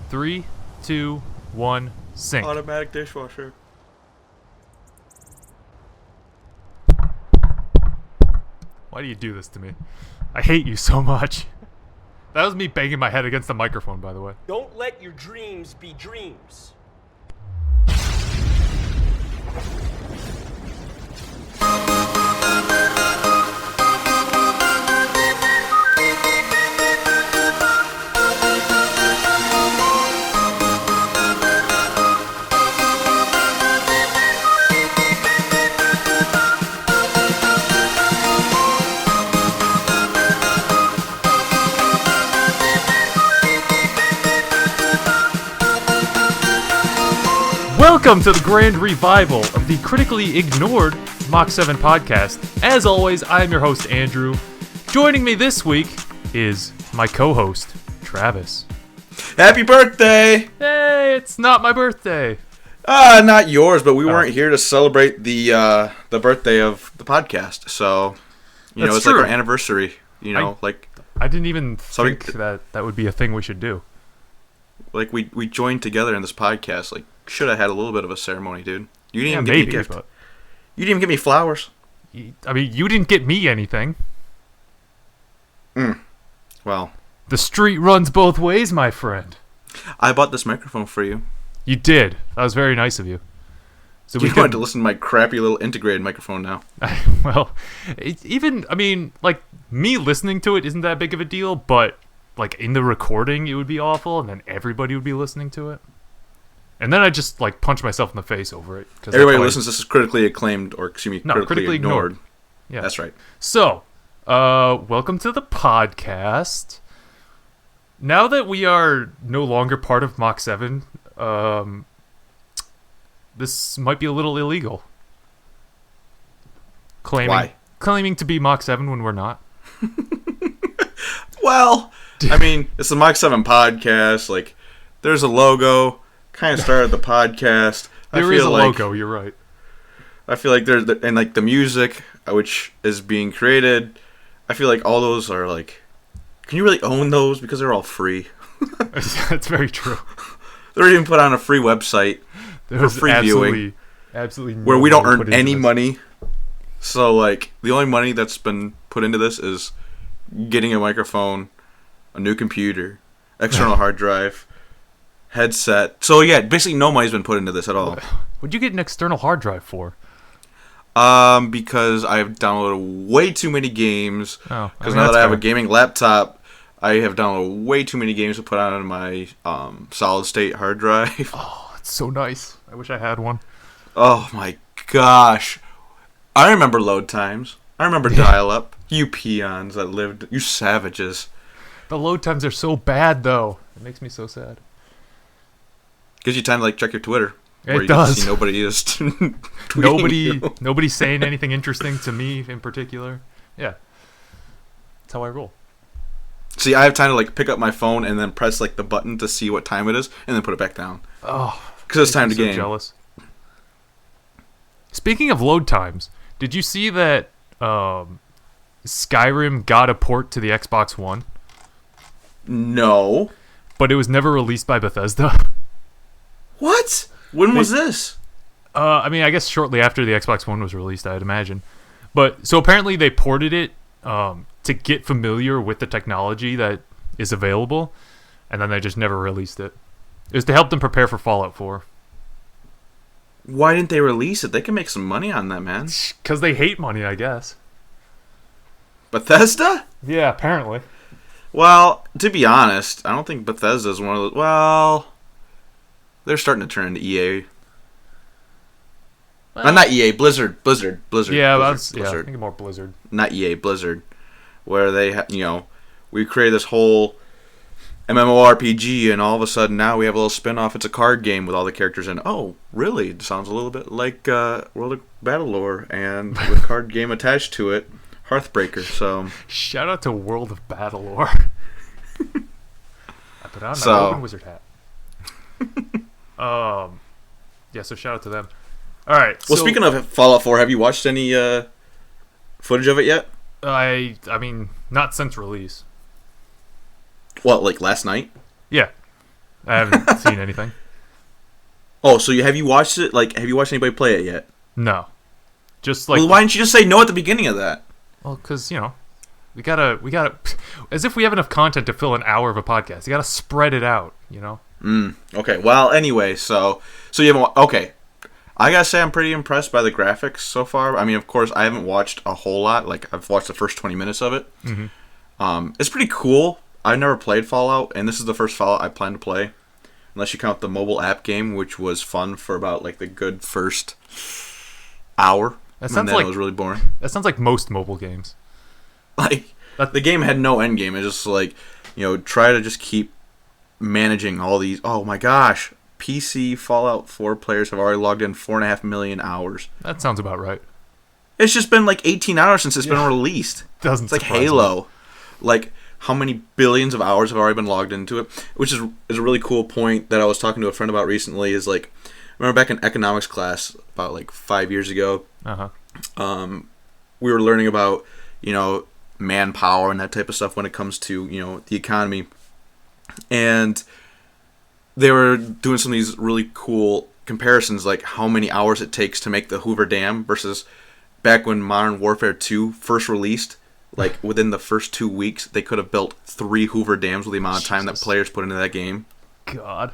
3, 2, 1, sync. Automatic dishwasher. Why do you do this to me? I hate you so much. That was me banging my head against the microphone, by the way. Don't let your dreams be dreams. Welcome to the grand revival of the critically ignored Mach7 podcast. As always, I'm your host, Andrew. Joining me this week is my co-host, Travis. Happy birthday! Hey, it's not my birthday. Not yours, but we weren't here to celebrate the birthday of the podcast. So, That's it's true. like our anniversary. I didn't even think that would be a thing we should do. Like we joined together in this podcast. Like, should have had a little bit of a ceremony, dude. You didn't even give maybe, me a gift. but You didn't even give me flowers. I mean, you didn't get me anything. Well, The street runs both ways, my friend. I bought this microphone for you. You did. That was very nice of you. So You wanted to listen to my crappy little integrated microphone now. Well, like, me listening to it isn't that big of a deal, but, like, in the recording, it would be awful, and then everybody would be listening to it. And then I just, like, punch myself in the face over it. Everybody who listens to this is critically acclaimed, or excuse me, critically ignored. Yeah. That's right. So, welcome to the podcast. Now that we are no longer part of Mach7, this might be a little illegal. Why? Claiming to be Mach7 when we're not. Well, I mean, it's the Mach7 podcast. Like, there's a logo. Kind of started the podcast. There is a logo. You're right. I feel like and like the music, which is being created. I feel like all those are like. Can you really own those because they're all free? That's very true. They're even put on a free website for free viewing, absolutely, where we don't earn any money. So like the only money that's been put into this is getting a microphone, a new computer, external hard drive, headset. So yeah, basically no money's been put into this at all. What'd you get an external hard drive for? Because I've downloaded way too many games. Oh, because now that I have a gaming laptop, I have downloaded way too many games to put on my solid state hard drive. Oh, it's so nice. I wish I had one. Oh my gosh. I remember load times. I remember dial-up. You peons that lived. You savages. The load times are so bad, though. It makes me so sad. Gives you time to like check your Twitter. It you does. See nobody is tweeting you. Nobody's saying anything interesting to me in particular. Yeah. That's how I roll. See, I have time to like pick up my phone and then press like the button to see what time it is and then put it back down. Oh, because it's time to so game. Jealous. Speaking of load times, did you see that Skyrim got a port to the Xbox One? No. But it was never released by Bethesda. What? When was this? I guess shortly after the Xbox One was released, I'd imagine. But so apparently they ported it to get familiar with the technology that is available, and then they just never released it. It was to help them prepare for Fallout 4. Why didn't they release it? They can make some money on that, man. Because they hate money, I guess. Bethesda? Yeah, apparently. Well, to be honest, I don't think Bethesda's one of those. Well, they're starting to turn into EA. Well, not EA, Blizzard. Yeah, Blizzard. I think more Blizzard. Not EA, Blizzard. Where they, we created this whole MMORPG, and all of a sudden now we have a little spin-off. It's a card game with all the characters in. Oh, really? It sounds a little bit like World of Battlelore, and with a card game attached to it, Hearthbreaker. So shout out to World of Battlelore. I put on my Open Wizard hat. Yeah, so shout out to them. All right. Well, speaking of Fallout 4, have you watched any footage of it yet? I mean, not since release. What, like last night? Yeah. I haven't seen anything. Oh, so have you watched it? Like, have you watched anybody play it yet? No. Just like... Well, why didn't you just say no at the beginning of that? Well, because, we gotta... As if we have enough content to fill an hour of a podcast. You gotta spread it out, Okay, well, anyway, so you haven't... Okay. I gotta say I'm pretty impressed by the graphics so far. I mean, of course, I haven't watched a whole lot. Like, I've watched the first 20 minutes of it. Mm-hmm. It's pretty cool. I've never played Fallout, and this is the first Fallout I plan to play. Unless you count the mobile app game, which was fun for about, like, the good first hour. That sounds and then like... it was really boring. That sounds like most mobile games. Like, the game had no end game. It's just, like, try to just keep managing all these... Oh, my gosh. PC Fallout 4 players have already logged in 4.5 million hours. That sounds about right. It's just been like 18 hours since it's been released. Doesn't It's like surprise Halo. me. Like, how many billions of hours have already been logged into it? Which is a really cool point that I was talking to a friend about recently. Is like, remember back in economics class about like 5 years ago, we were learning about manpower and that type of stuff when it comes to the economy, and they were doing some of these really cool comparisons, like how many hours it takes to make the Hoover Dam versus back when Modern Warfare 2 first released. Like, within the first 2 weeks, they could have built 3 Hoover Dams with the amount of time that players put into that game. God.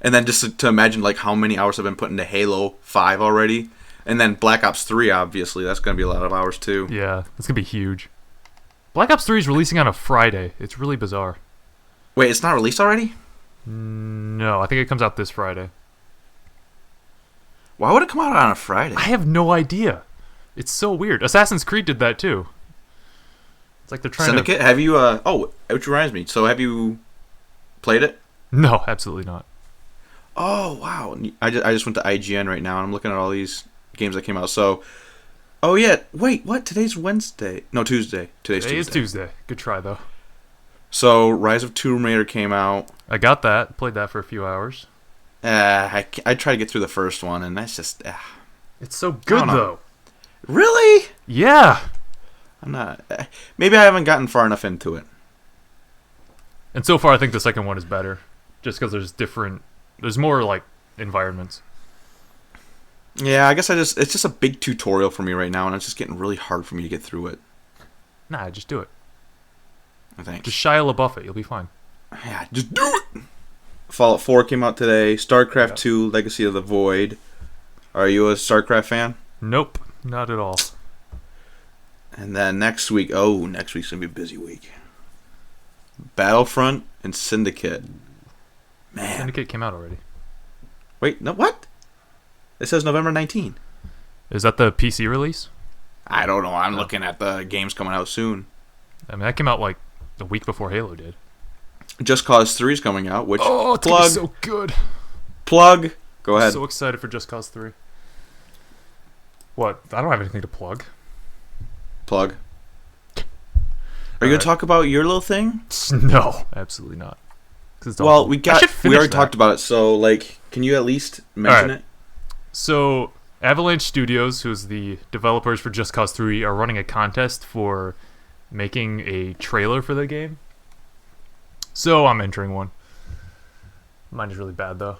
And then just to imagine, like, how many hours have been put into Halo 5 already. And then Black Ops 3, obviously. That's going to be a lot of hours, too. Yeah, it's going to be huge. Black Ops 3 is releasing on a Friday. It's really bizarre. Wait, it's not released already? No, I think it comes out this Friday. Why would it come out on a Friday? I have no idea. It's so weird. Assassin's Creed did that too. It's like they're trying Syndicate? Have you, which reminds me. So have you played it? No, absolutely not. Oh, wow. I just went to IGN right now, and I'm looking at all these games that came out. So, oh, yeah. Wait, what? Today's Wednesday. No, Tuesday. Today is Tuesday. Good try, though. So, Rise of Tomb Raider came out. I got that. Played that for a few hours. I tried to get through the first one, and that's just... It's so good, though. Really? Yeah. I'm not... maybe I haven't gotten far enough into it. And so far, I think the second one is better. Just because there's more, like, environments. Yeah, I guess it's just a big tutorial for me right now, and it's just getting really hard for me to get through it. Nah, just do it. I think. Just Shia LaBeouf it. You'll be fine. Yeah, just do it! Fallout 4 came out today. StarCraft 2, Legacy of the Void. Are you a StarCraft fan? Nope, not at all. And then next week's going to be a busy week. Battlefront and Syndicate. Man. Syndicate came out already. Wait, no, what? It says November 19. Is that the PC release? I don't know. I'm looking at the games coming out soon. I mean, that came out like a week before Halo did. Just Cause 3 is coming out, which... Oh, it's gonna be so good. Plug. Go ahead. I'm so excited for Just Cause 3. What? I don't have anything to plug. Plug. Are you going to talk about your little thing? No, absolutely not. Well, we already talked about it, so, like, can you at least mention it? So, Avalanche Studios, who's the developers for Just Cause 3, are running a contest for making a trailer for the game. So, I'm entering one. Mine is really bad, though.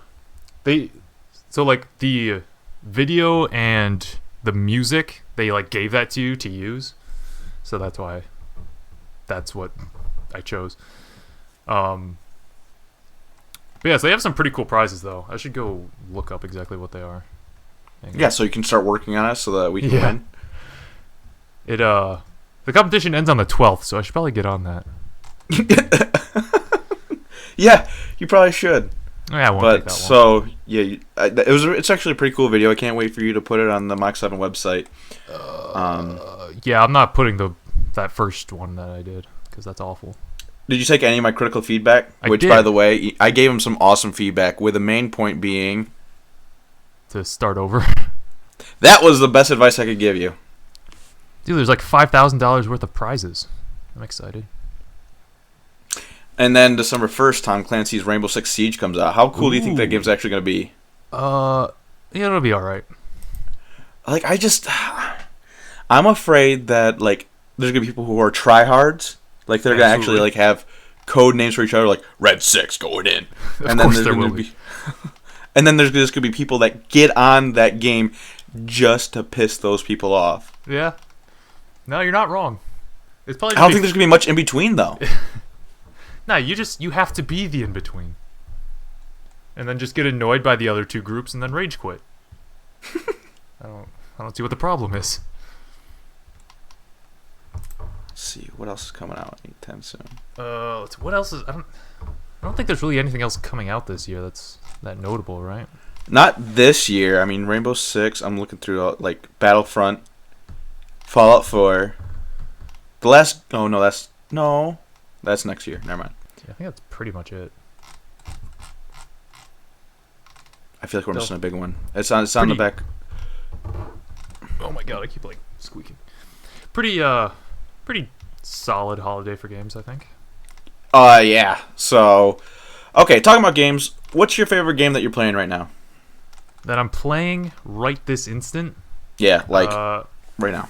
So, like, the video and the music, they, like, gave that to you to use. So, that's what I chose. But yeah, so they have some pretty cool prizes, though. I should go look up exactly what they are. Yeah, so you can start working on it so that we can win. The competition ends on the 12th, so I should probably get on that. Yeah, you probably should. Yeah, I won't take that long. So yeah, it's actually a pretty cool video. I can't wait for you to put it on the Mach7 website. Yeah, I'm not putting that first one that I did because that's awful. Did you take any of my critical feedback? Which, by the way, I gave him some awesome feedback, with the main point being to start over. That was the best advice I could give you. Dude, there's like $5,000 worth of prizes. I'm excited. And then December 1st, Tom Clancy's Rainbow Six Siege comes out. How cool do you think that game's actually going to be? Yeah, it'll be alright. Like, I'm afraid that, like, there's going to be people who are tryhards. Like, they're going to actually, like, have code names for each other, like Red 6 going in. Of course there will be. And then there's just going to be people that get on that game just to piss those people off. Yeah. No, you're not wrong. It's probably I don't think there's going to be much in between, though. No, you have to be the in-between. And then just get annoyed by the other two groups and then rage quit. I don't see what the problem is. Let's see, what else is coming out anytime soon? What else is... I don't think there's really anything else coming out this year that's that notable, right? Not this year. I mean, Rainbow Six, I'm looking through, like, Battlefront, Fallout 4. The last... Oh, no, that's next year. Never mind. Yeah, I think that's pretty much it. I feel like we're missing a big one. It's on the back. Oh my god, I keep, like, squeaking. Pretty solid holiday for games, I think. Yeah. So, okay, talking about games, what's your favorite game that you're playing right now? That I'm playing right this instant? Yeah, like, right now.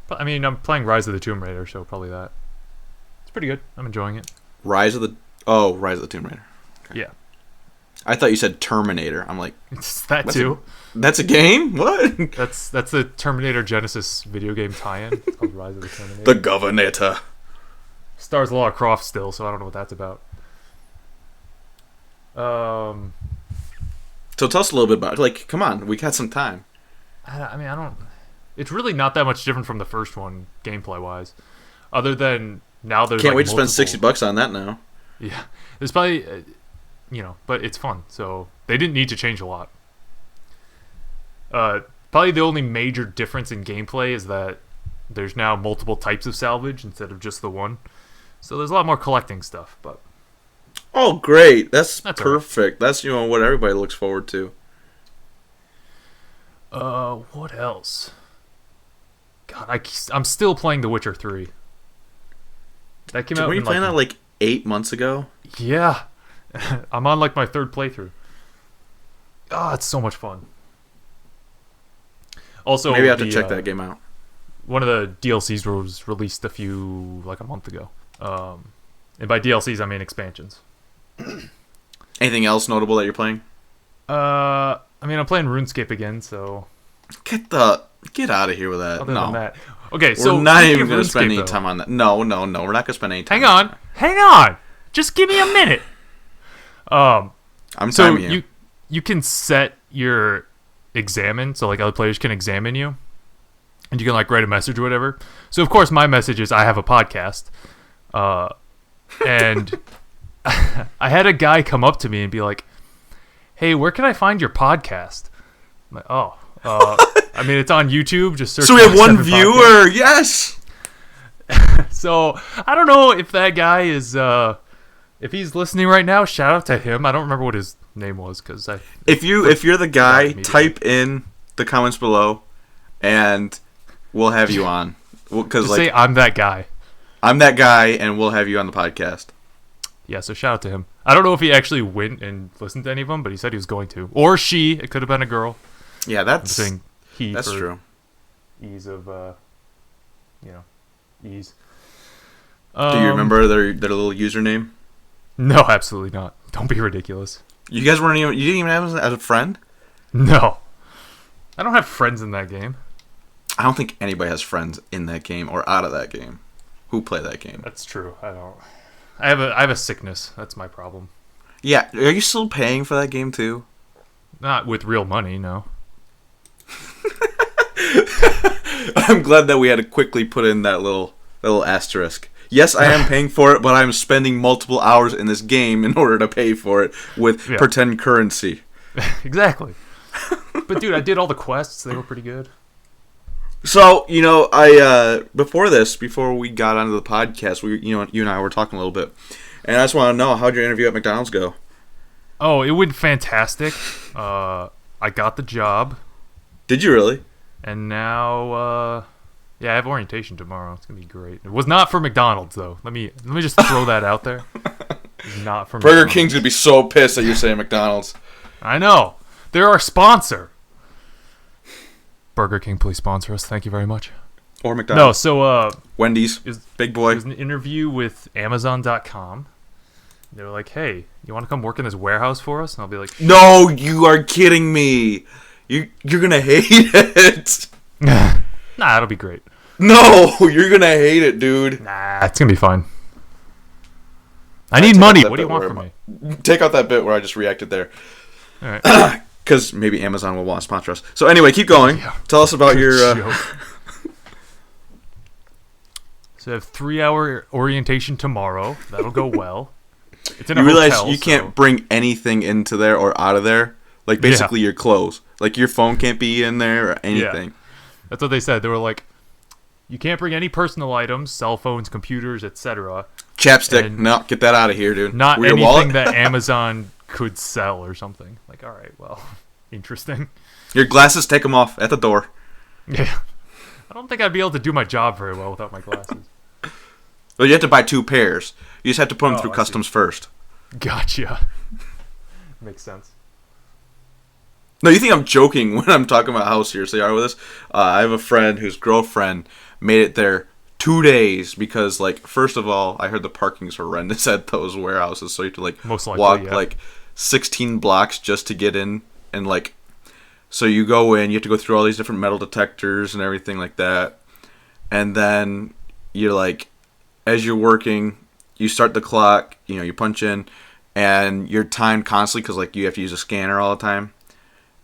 I mean, I'm playing Rise of the Tomb Raider, so probably that. It's pretty good. I'm enjoying it. Rise of the Tomb Raider. Okay. Yeah. I thought you said Terminator. I'm like, It's that too. That's a game? What? That's the Terminator Genesis video game tie-in. It's called Rise of the Terminator. The Governator. Stars Lara Croft still, so I don't know what that's about. So tell us a little bit about it. Like, come on, we got some time. I don't... It's really not that much different from the first one, gameplay-wise. Other than now there's Can't like wait to spend $60 on that now. Yeah. There's probably... but it's fun, so they didn't need to change a lot. Probably the only major difference in gameplay is that there's now multiple types of salvage instead of just the one. So there's a lot more collecting stuff, but... Oh, great. That's perfect. Right. That's, what everybody looks forward to. What else? God, I'm still playing The Witcher 3. That came out. Were you playing that like 8 months ago? Yeah. I'm on like my third playthrough. It's so much fun. Also, maybe I have to check that game out. One of the DLCs was released a month ago. And by DLCs I mean expansions. Anything else notable that you're playing? I mean, I'm playing RuneScape again, so get out of here with that. Other no. than that. Okay, so we're not even going to spend any time on that. No, we're not going to spend any time. Hang on. Just give me a minute. I'm timing you. You can set your examine, so like other players can examine you, and you can like write a message or whatever. So of course my message is I have a podcast, and I had a guy come up to me and be like, "Hey, where can I find your podcast?" I'm like, I mean, it's on YouTube. Just search. So we have one Mach7 viewer. podcast. Yes. So I don't know if that guy is if he's listening right now. Shout out to him. I don't remember what his name was because if you're the guy, type in the comments below, and we'll have you on. Because say I'm that guy. I'm that guy, and we'll have you on the podcast. Yeah, so shout out to him. I don't know if he actually went and listened to any of them, but he said he was going to, or she. It could have been a girl. Yeah, that's he. That's true. Ease of, ease. Do you remember their little username? No, absolutely not. Don't be ridiculous. You guys you didn't even have him as a friend? No. I don't have friends in that game. I don't think anybody has friends in that game or out of that game who play that game. That's true. I don't. I have a sickness. That's my problem. Yeah, are you still paying for that game too? Not with real money, no. I'm glad that we had to quickly put in that little asterisk. Yes, I am paying for it, but I'm spending multiple hours in this game in order to pay for it with pretend currency. Exactly. But dude, I did all the quests. They were pretty good. So, I before we got onto the podcast, you and I were talking a little bit, and I just want to know, how'd your interview at McDonald's go? Oh, it went fantastic. I got the job. Did you really? And now, I have orientation tomorrow. It's gonna be great. It was not for McDonald's though. Let me just throw that out there. It's not for Burger McDonald's. King's gonna be so pissed that you're saying McDonald's. I know. They're our sponsor. Burger King, please sponsor us. Thank you very much. Or No, McDonald's. so Wendy's. Big boy. it was an interview with Amazon.com. They were like, "Hey, you want to come work in this warehouse for us?" And I'll be like, No, you are kidding me. You're gonna hate it. "Nah, it'll be great." No, you're gonna hate it, dude. Nah, it's gonna be fine. I need money. What do you want from me? Take out that bit where I just reacted there. All right. Because maybe Amazon will want to sponsor us. So anyway, keep going. Yeah. Tell us about your... So I have 3-hour orientation tomorrow. That'll go well. It's in a you realize hotel, you can't bring anything into there or out of there? Like, basically your clothes. Like, your phone can't be in there or anything. Yeah. That's what they said. They were like, you can't bring any personal items, cell phones, computers, etc. Chapstick. And No, get that out of here, dude. Not Your anything wallet? that Amazon could sell or something. Like, all right, well, interesting. Your glasses, take them off at the door. Yeah. I don't think I'd be able to do my job very well without my glasses. Well, you have to buy 2 pairs. You just have to put them through I customs see. first. Gotcha. Makes sense. No, you think I'm joking when I'm talking about how serious they are with this? I have a friend whose girlfriend made it there 2 days because, like, first of all, I heard the parking's horrendous at those warehouses, so you have to, like, Most likely, walk, yeah. like, 16 blocks just to get in, and, like, so you go in, you have to go through all these different metal detectors and everything like that, and then you're, like, as you're working, you start the clock, you know, you punch in, and you're timed constantly because, like, you have to use a scanner all the time.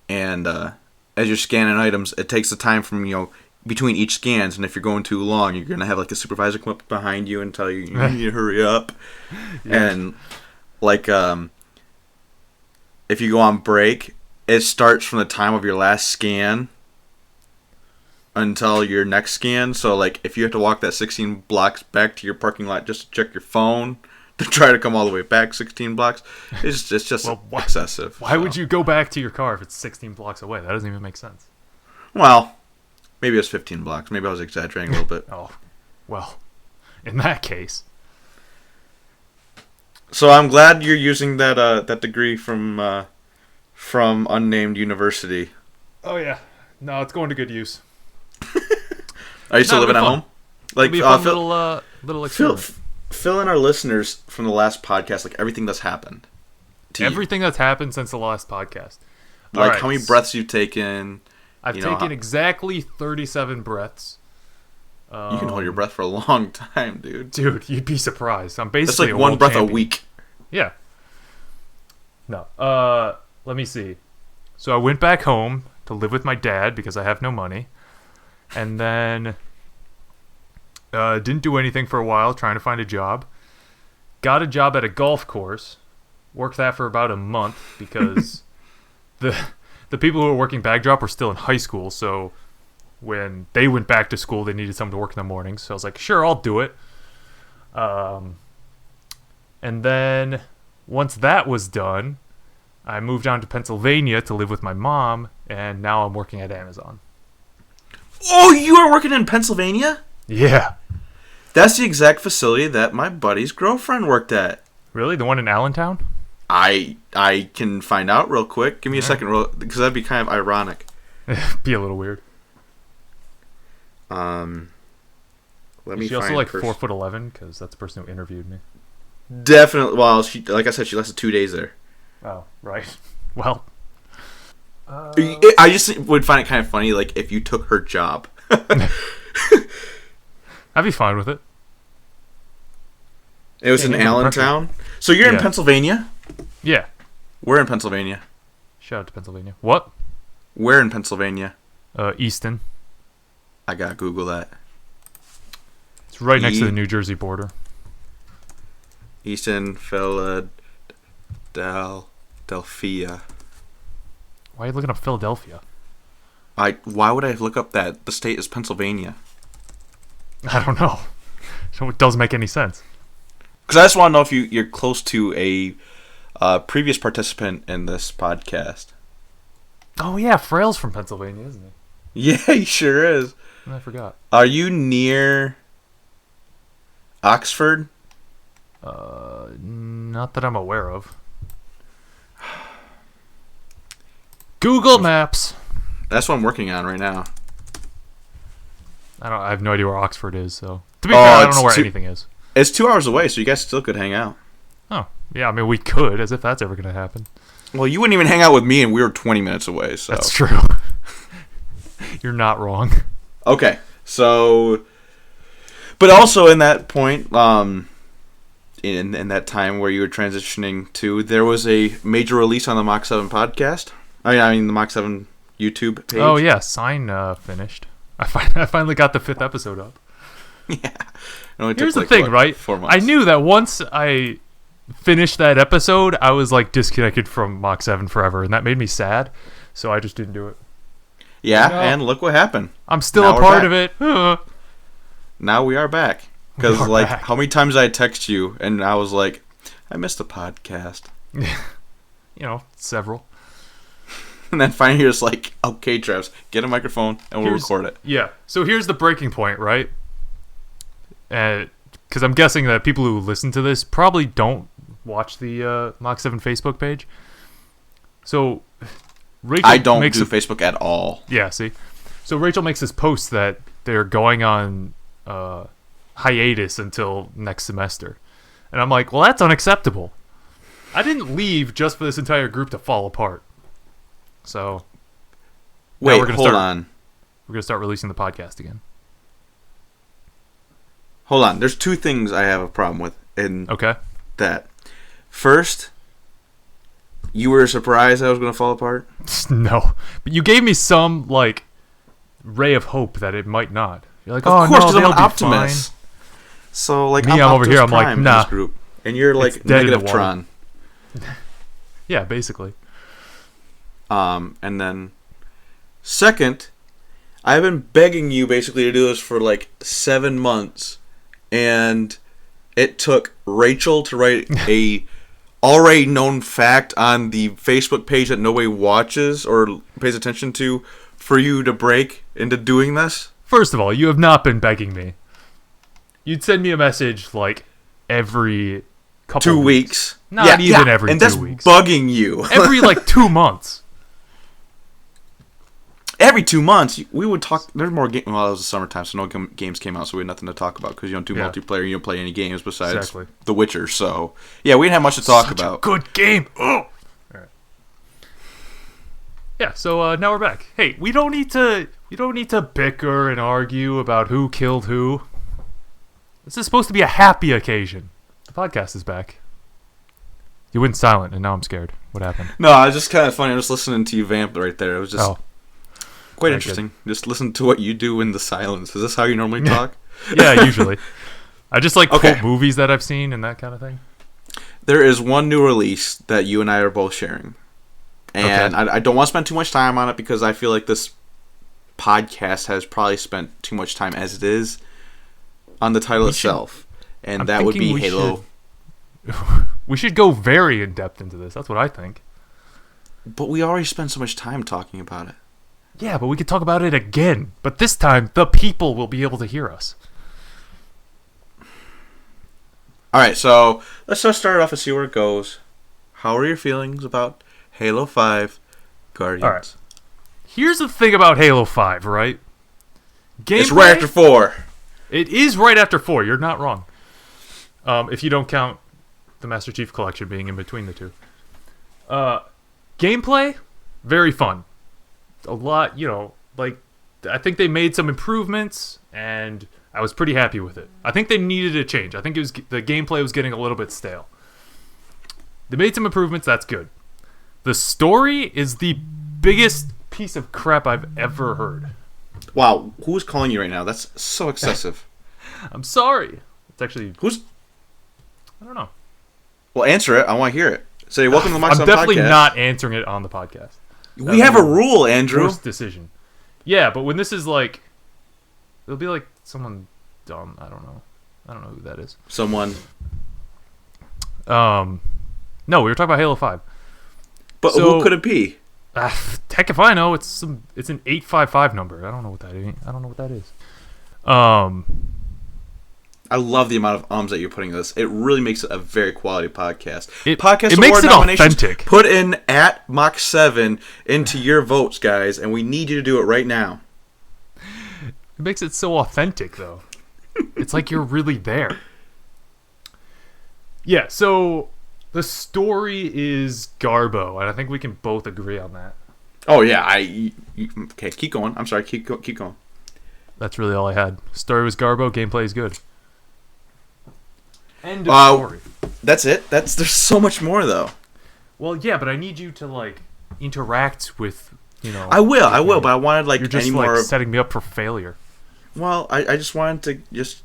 And as you're scanning items, it takes the time from, you know, between each scans. And if you're going too long, you're going to have, like, a supervisor come up behind you and tell you, you need to hurry up. Yeah. And, like, if you go on break, it starts from the time of your last scan until your next scan. So, like, if you have to walk that 16 blocks back to your parking lot just to check your phone to try to come all the way back 16 blocks, it's just excessive. Why would you go back to your car if it's 16 blocks away? That doesn't even make sense. Well, maybe it was 15 blocks. Maybe I was exaggerating a little bit. Oh, well, in that case. So I'm glad you're using that degree from unnamed university. Oh, yeah. No, it's going to good use. Are you still living at home? Like, it'll be a fun little experiment. Fill in our listeners from the last podcast, like everything that's happened. Everything that's happened since the last podcast. Like how many breaths you've taken. I've taken exactly 37 breaths. You can hold your breath for a long time, dude. Dude, you'd be surprised. I'm basically That's like one breath a week. Yeah. No. Let me see. So I went back home to live with my dad because I have no money. And then didn't do anything for a while, trying to find a job. Got a job at a golf course. Worked that for about a month because the people who were working backdrop were still in high school. So when they went back to school, they needed someone to work in the mornings. So I was like, sure, I'll do it. And then once that was done, I moved down to Pennsylvania to live with my mom, and now I'm working at Amazon. Oh, you are working in Pennsylvania? Yeah. That's the exact facility that my buddy's girlfriend worked at. Really? The one in Allentown? I can find out real quick. Give me a second, because that'd be kind of ironic. Be a little weird. Let me. Is she also like 4'11"? Because that's the person who interviewed me. Definitely. Well, she, like I said, she lasted 2 days there. Oh, right. Well, I just would find it kind of funny, like if you took her job. I'd be fine with it. It was in Allentown. So you're in Pennsylvania? Yeah. Where in Pennsylvania? Shout out to Pennsylvania. What? Where in Pennsylvania? Easton. I gotta Google that. It's right next to the New Jersey border. Easton, Philadelphia. Why are you looking up Philadelphia? Why would I look up that the state is Pennsylvania? I don't know. So it doesn't make any sense. Because I just want to know if you're close to a previous participant in this podcast. Oh yeah, Frail's from Pennsylvania, isn't he? Yeah, he sure is. I forgot. Are you near Oxford? Not that I'm aware of. Google Maps. That's what I'm working on right now. I have no idea where Oxford is. So to be fair, I don't know where anything is. It's 2 hours away, so you guys still could hang out. Oh, yeah. I mean, we could, as if that's ever going to happen. Well, you wouldn't even hang out with me, and we were 20 minutes away. So that's true. You're not wrong. Okay, so, but also in that point, in that time where you were transitioning to, there was a major release on the Mach7 podcast. I mean the Mach7 YouTube page. Oh yeah, Sign finished. I finally got the 5th episode up. Yeah. Here's the thing, right? 4 months. I knew that once I finished that episode, I was like disconnected from Mach7 forever, and that made me sad. So I just didn't do it. Yeah, and look what happened. I'm still a part of it. Now we are back. Because, like, how many times I text you, and I was like, I missed the podcast. Several. And then finally you're just like, okay, Travis, get a microphone, and we'll record it. Yeah. So here's the breaking point, right? Because I'm guessing that people who listen to this probably don't watch the Mach7 Facebook page. So Rachel I don't do Facebook at all. Yeah, see? So Rachel makes this post that they're going on hiatus until next semester. And I'm like, well, that's unacceptable. I didn't leave just for this entire group to fall apart. So wait, hold on. We're going to start releasing the podcast again. Hold on. There's 2 things I have a problem with in that. First, you were surprised I was going to fall apart? No. But you gave me some, like, ray of hope that it might not. You're like, of course, because I'm an optimist. Fine. So, like, I'm over here, I'm like, nah. This group, and you're like negative Tron. Yeah, basically. And then, second, I've been begging you basically to do this for like 7 months, and it took Rachel to write a already known fact on the Facebook page that nobody watches or pays attention to for you to break into doing this. First of all, you have not been begging me. You'd send me a message like every couple 2 weeks. Not even every 2 weeks. And that's bugging you. Every like 2 months. Every 2 months, we would talk. There's more games. Well, it was the summertime, so no games came out, so we had nothing to talk about because you don't do multiplayer. You don't play any games besides The Witcher. So, yeah, we didn't have much to talk about. A good game. Oh. All right. Yeah. So now we're back. Hey, we don't need to bicker and argue about who killed who. This is supposed to be a happy occasion. The podcast is back. You went silent, and now I'm scared. What happened? No, it's just kind of funny. I was listening to you vamp right there. It was just. Quite interesting. Good. Just listen to what you do in the silence. Is this how you normally talk? Yeah, usually. I just quote movies that I've seen and that kind of thing. There is one new release that you and I are both sharing. And I don't want to spend too much time on it because I feel like this podcast has probably spent too much time as it is on the title itself. And that would be Halo. We should go very in-depth into this. That's what I think. But we already spent so much time talking about it. Yeah, but we could talk about it again. But this time, the people will be able to hear us. Alright, so let's just start off and see where it goes. How are your feelings about Halo 5 Guardians? Alright. Here's the thing about Halo 5, right? It's right after 4. It is right after 4. You're not wrong. If you don't count the Master Chief Collection being in between the two. Gameplay, very fun. A lot, I think they made some improvements, and I was pretty happy with it. I think they needed a change. I think the gameplay was getting a little bit stale. They made some improvements, that's good. The story is the biggest piece of crap I've ever heard. Wow, who's calling you right now? That's so excessive. I'm sorry. It's actually... I don't know. Well, answer it. I want to hear it. Say, welcome to the Mach7 podcast. I'm definitely not answering it on the podcast. We have a rule, Andrew. Forced decision. Yeah, but when this is it'll be like someone dumb. I don't know who that is. Someone. No, we were talking about Halo 5. But who could it be? Heck if I know. It's an 855 number. I don't know what that is. I love the amount of ums that you're putting in this. It really makes it a very quality podcast. Podcast makes it authentic. Put in at Mach7 into your votes, guys, and we need you to do it right now. It makes it so authentic, though. It's like you're really there. Yeah, so the story is Garbo, and I think we can both agree on that. Oh yeah, okay. Keep going. I'm sorry. Keep going. That's really all I had. Story was Garbo. Gameplay is good. End of story. That's it. There's so much more though. Well, yeah, but I need you to like interact with, I will, but I wanted like you're just any like more. setting me up for failure. Well, I just wanted to just.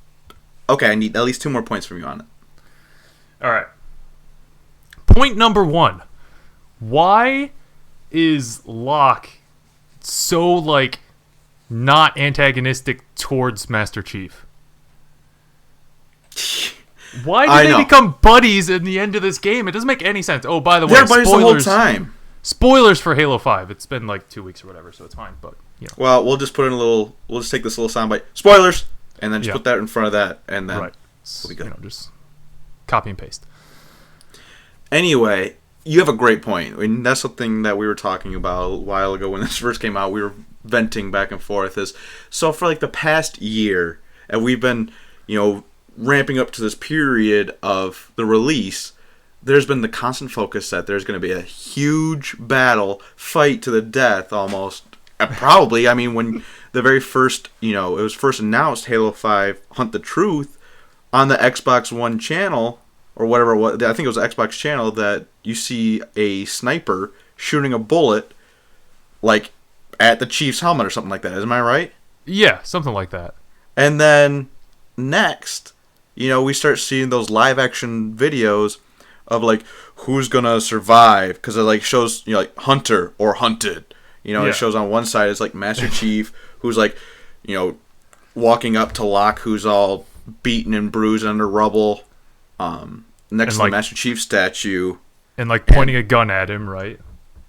Okay, I need at least 2 more points from you on it. All right. Point number 1. Why is Locke so like not antagonistic towards Master Chief? Why did they become buddies in the end of this game? It doesn't make any sense. Oh, by the way, they're buddies the whole time. Spoilers for Halo 5. It's been like 2 weeks or whatever, so it's fine. But well, we'll just put in we'll just take this little soundbite. Spoilers, and then just put that in front of that, and then we'll be good. Just copy and paste. Anyway, you have a great point. I mean, that's something that we were talking about a while ago when this first came out. We were venting back and forth. So for like the past year, and we've been, ramping up to this period of the release, there's been the constant focus that there's going to be a huge battle, fight to the death almost. Probably, I mean, when the very first, it was first announced, Halo 5 Hunt the Truth, on the Xbox One channel, or whatever it was, I think it was the Xbox channel, that you see a sniper shooting a bullet, like, at the Chief's helmet or something like that. Am I right? Yeah, something like that. And then, next, we start seeing those live-action videos of, like, who's gonna survive, because it, like, shows, like, Hunter or Hunted. It shows on one side, it's, like, Master Chief, who's, like, walking up to Locke, who's all beaten and bruised under rubble, next to the Master Chief statue. And, like, pointing a gun at him, right?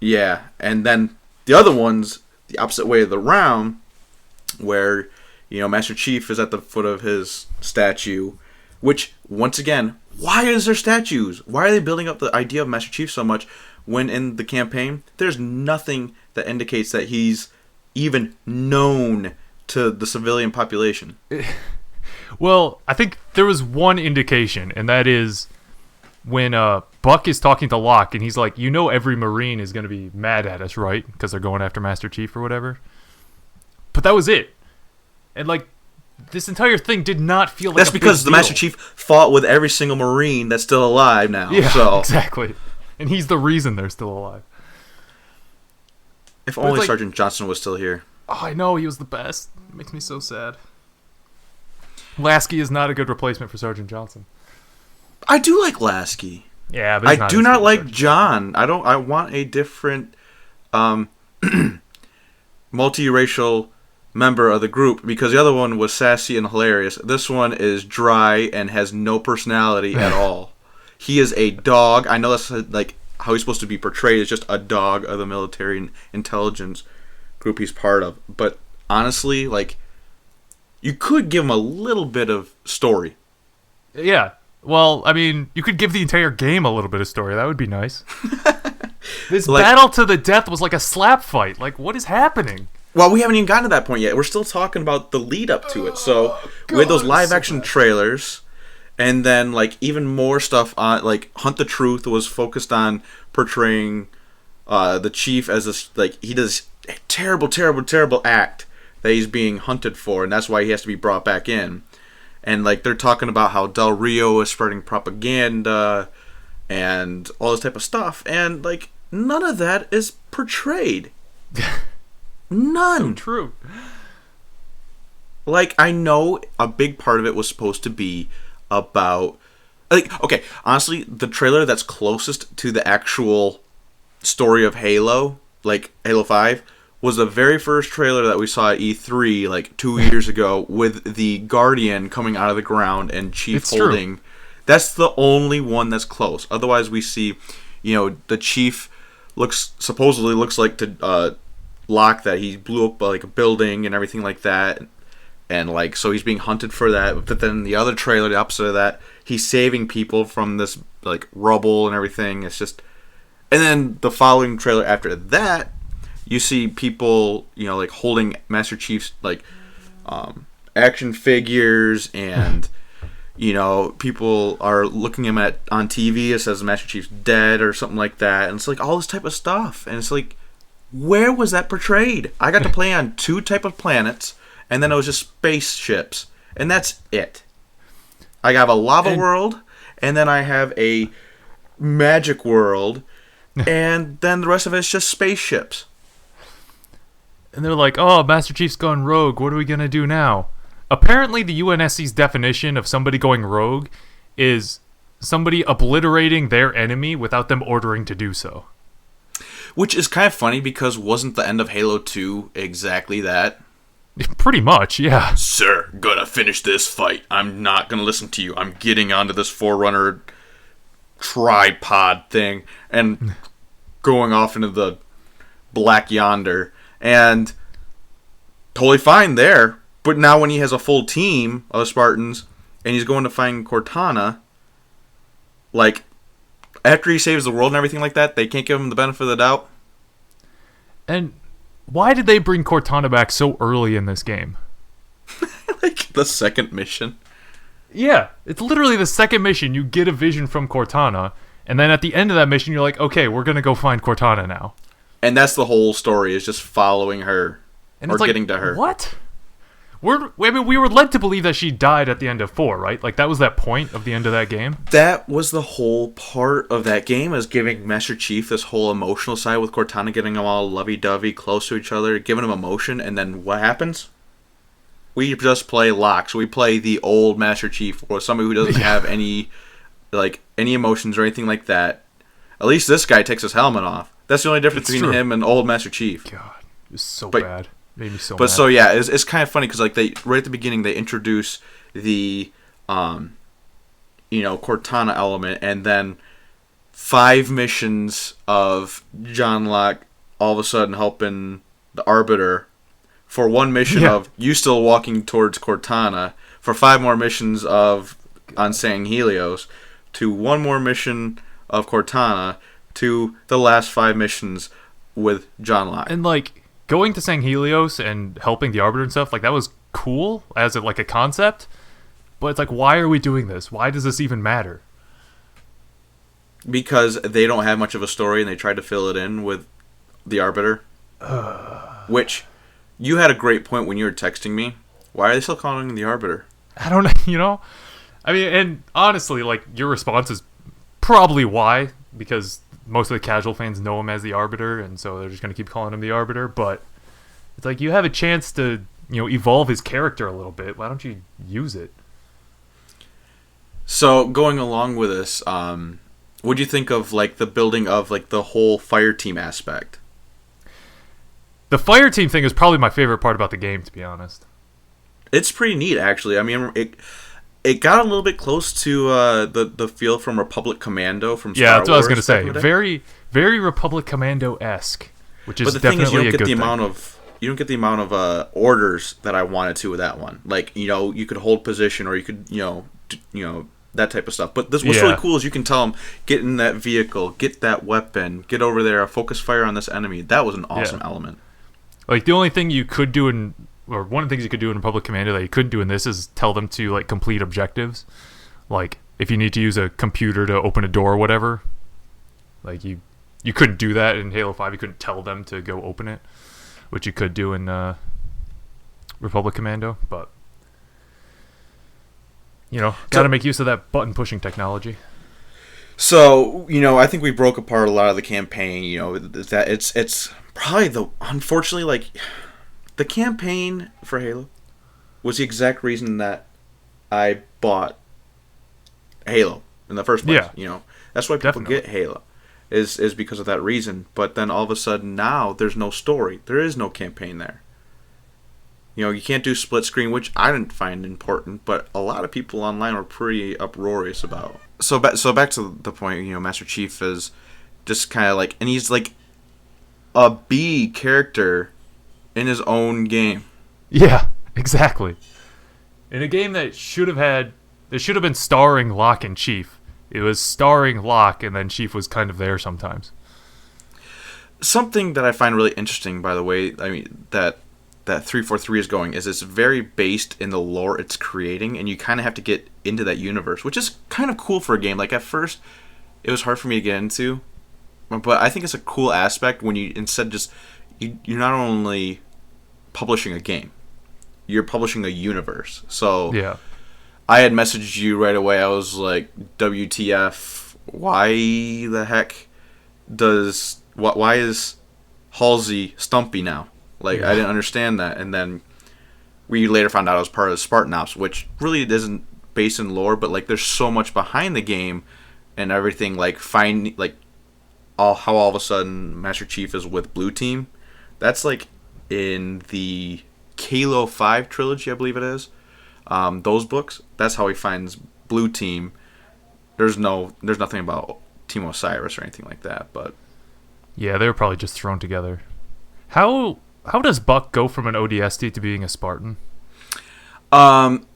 Yeah, and then the other one's the opposite way of the round, where, Master Chief is at the foot of his statue, which, once again, why is there statues? Why are they building up the idea of Master Chief so much when in the campaign there's nothing that indicates that he's even known to the civilian population? Well, I think there was one indication, and that is when Buck is talking to Locke, and he's like, every Marine is going to be mad at us, right? Because they're going after Master Chief or whatever. But that was it. And, like, this entire thing did not feel like that's a big because the deal. Master Chief fought with every single Marine that's still alive now. Yeah, so. Exactly. And he's the reason they're still alive. If only Sergeant Johnson was still here. Oh, I know, he was the best. It makes me so sad. Lasky is not a good replacement for Sergeant Johnson. I do like Lasky. Yeah, but I do not like John. I want a different multiracial member of the group, because the other one was sassy and hilarious. This one is dry and has no personality at all. He is a dog. I know that's like how he's supposed to be portrayed as just a dog of the military and intelligence group he's part of. But honestly, like, you could give him a little bit of story. Yeah. Well, I mean, you could give the entire game a little bit of story. That would be nice. This battle to the death was like a slap fight. Like, what is happening? Well, we haven't even gotten to that point yet. We're still talking about the lead up to it. So, with those live action trailers, and then, like, even more stuff on, like, Hunt the Truth was focused on portraying the Chief as this, like, he does a terrible, terrible, terrible act that he's being hunted for, and that's why he has to be brought back in. And, like, they're talking about how Del Rio is spreading propaganda and all this type of stuff. And, like, none of that is portrayed. None. So true. Like, I know a big part of it was supposed to be about... Like, okay, honestly, the trailer that's closest to the actual story of Halo, like Halo 5... was the very first trailer that we saw at E3 like 2 years ago with the Guardian coming out of the ground and Chief holding. True. That's the only one that's close. Otherwise, we see, the Chief supposedly looks like to Locke that he blew up like a building and everything like that, and like so he's being hunted for that. But then the other trailer, the opposite of that, he's saving people from this like rubble and everything. It's just, and then the following trailer after that, you see people, like holding Master Chief's like action figures, and people are looking at him on TV. It says Master Chief's dead or something like that, and it's like all this type of stuff. And it's like, where was that portrayed? I got to play on 2 type of planets, and then it was just spaceships, and that's it. I have a lava world, and then I have a magic world, and then the rest of it's just spaceships. And they're like, oh, Master Chief's gone rogue. What are we going to do now? Apparently, the UNSC's definition of somebody going rogue is somebody obliterating their enemy without them ordering to do so. Which is kind of funny, because wasn't the end of Halo 2 exactly that? Pretty much, yeah. Sir, gonna finish this fight. I'm not gonna listen to you. I'm getting onto this Forerunner tripod thing and going off into the black yonder. And totally fine there. But now when he has a full team of Spartans and he's going to find Cortana, like, after he saves the world and everything like that, they can't give him the benefit of the doubt. And why did they bring Cortana back so early in this game? Like, the second mission. Yeah, it's literally the second mission. You get a vision from Cortana, and then at the end of that mission, you're like, okay, we're going to go find Cortana now. And that's the whole story, is just following her, and or it's like, getting to her. What? We were led to believe that she died at the end of 4, right? Like, that was that point of the end of that game? That was the whole part of that game, is giving Master Chief this whole emotional side with Cortana, getting them all lovey-dovey, close to each other, giving them emotion, and then what happens? We just play Locke. So we play the old Master Chief, or somebody who doesn't have any emotions or anything like that. At least this guy takes his helmet off. That's the only difference between him and old Master Chief. God, it was so bad. Made me so mad. But so yeah, it's kind of funny, because like right at the beginning they introduce the Cortana element, and then 5 missions of John Locke all of a sudden helping the Arbiter, for 1 mission of you still walking towards Cortana, for 5 more missions of on Sang Helios, to 1 more mission of Cortana, to the last 5 missions with John Locke. And like, going to Sang Helios and helping the Arbiter and stuff, like, that was cool as a concept, but it's like, why are we doing this? Why does this even matter? Because they don't have much of a story, and they tried to fill it in with the Arbiter. Which, you had a great point when you were texting me. Why are they still calling him the Arbiter? I don't know, I mean, and honestly, like, your response is probably why, because most of the casual fans know him as the Arbiter, and so they're just going to keep calling him the Arbiter. But it's like, you have a chance to, evolve his character a little bit. Why don't you use it? So, going along with this, what do you think of, like, the building of, like, the whole fire team aspect? The fire team thing is probably my favorite part about the game, to be honest. It's pretty neat, actually. I mean, it got a little bit close to the feel from Republic Commando from Star Wars. Yeah, that's what I was going to say. Very, very Republic Commando-esque, which is definitely a good thing. But the thing is, you don't get the amount of orders that I wanted to with that one. Like, you could hold position, or you could, that type of stuff. But what's really cool is you can tell them, get in that vehicle, get that weapon, get over there, focus fire on this enemy. That was an awesome element. Like, the only thing you could do or one of the things you could do in Republic Commando that you couldn't do in this is tell them to, like, complete objectives. Like, if you need to use a computer to open a door or whatever, like, you couldn't do that in Halo 5. You couldn't tell them to go open it, which you could do in Republic Commando. But, got to make use of that button-pushing technology. So, I think we broke apart a lot of the campaign, that it's probably unfortunately, like, the campaign for Halo was the exact reason that I bought Halo in the first place. Yeah. That's why people get Halo, is because of that reason. But then all of a sudden now there's no story. There is no campaign there. You can't do split screen, which I didn't find important, but a lot of people online were pretty uproarious about. So back to the point, Master Chief is just kind of like, and he's like a B character in his own game. Yeah, exactly. In a game that should have been starring Locke and Chief. It was starring Locke, and then Chief was kind of there sometimes. Something that I find really interesting, by the way, I mean, that that 343 is going is it's very based in the lore it's creating, and you kind of have to get into that universe, which is kind of cool for a game. Like at first, it was hard for me to get into, but I think it's a cool aspect when you instead just you're not only publishing a game, you're publishing a universe. So Yeah. I had messaged you right away. I was like, WTF, why the heck why is Halsey Stumpy now? Like, I didn't understand that. And then we later found out it was part of the Spartan Ops, which really isn't based in lore, but like there's so much behind the game and everything, like how all of a sudden Master Chief is with Blue Team. That's like in the Halo 5 trilogy, I believe it is. Those books, that's how he finds Blue Team. There's nothing about Team Osiris or anything like that, but Yeah, they were probably just thrown together. How does Buck go from an ODST to being a Spartan?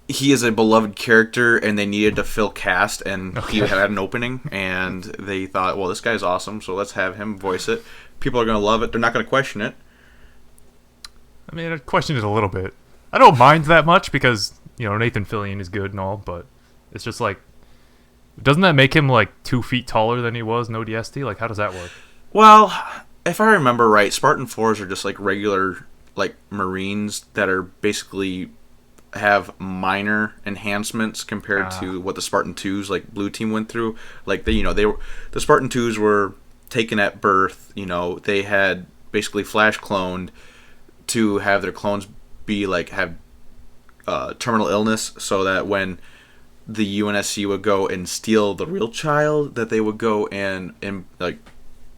he is a beloved character, and they needed to fill cast, and he had an opening, and they thought, well, this guy's awesome, so let's have him voice it. People are going to love it. They're not going to question it. I mean, I questioned it a little bit. I don't mind that much because, Nathan Fillion is good and all, but it's just like, doesn't that make him like 2 feet taller than he was in ODST? Like, how does that work? Well, if I remember right, Spartan 4s are just like regular like Marines that are basically have minor enhancements compared to what the Spartan 2s like Blue Team went through. Like the Spartan 2s were taken at birth, they had basically flash cloned to have their clones be like have terminal illness, so that when the UNSC would go and steal the real child, that they would go and like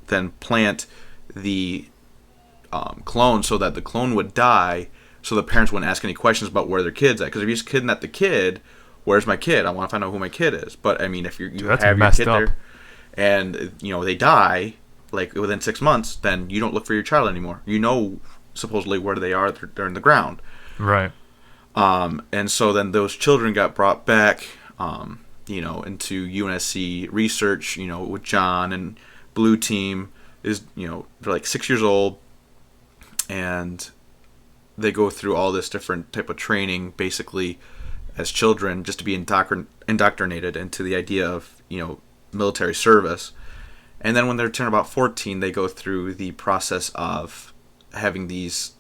then plant the clone so that the clone would die, so the parents wouldn't ask any questions about where their kid's at. Because if you just kidnap the kid, where's my kid? I want to find out who my kid is. But I mean, if you have your kid there and they die like within 6 months, then you don't look for your child anymore. Supposedly where they are. They're in the ground. Right. And so then those children got brought back, into UNSC research, with John, and Blue Team is, they're like 6 years old, and they go through all this different type of training, basically, as children, just to be indoctrinated into the idea of, military service. And then when they're turn about 14, they go through the process of having these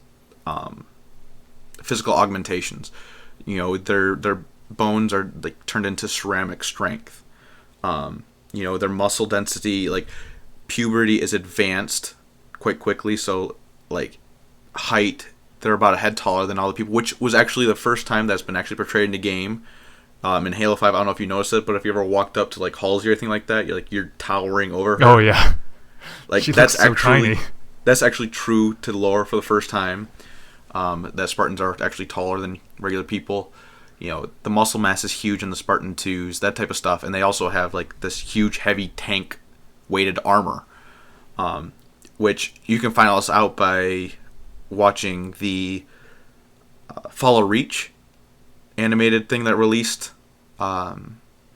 physical augmentations. Their bones are like turned into ceramic strength. Their muscle density, like puberty is advanced quite quickly. So like height, they're about a head taller than all the people, which was actually the first time that's been actually portrayed in the game. In Halo 5, I don't know if you noticed it, but if you ever walked up to like Halsey or anything like that, you're towering over her. Oh yeah. Like she that's looks so actually tiny. That's actually true to the lore for the first time. That Spartans are actually taller than regular people. The muscle mass is huge in the Spartan 2s, that type of stuff. And they also have like this huge, heavy tank weighted armor, which you can find all this out by watching the Follow Reach animated thing that released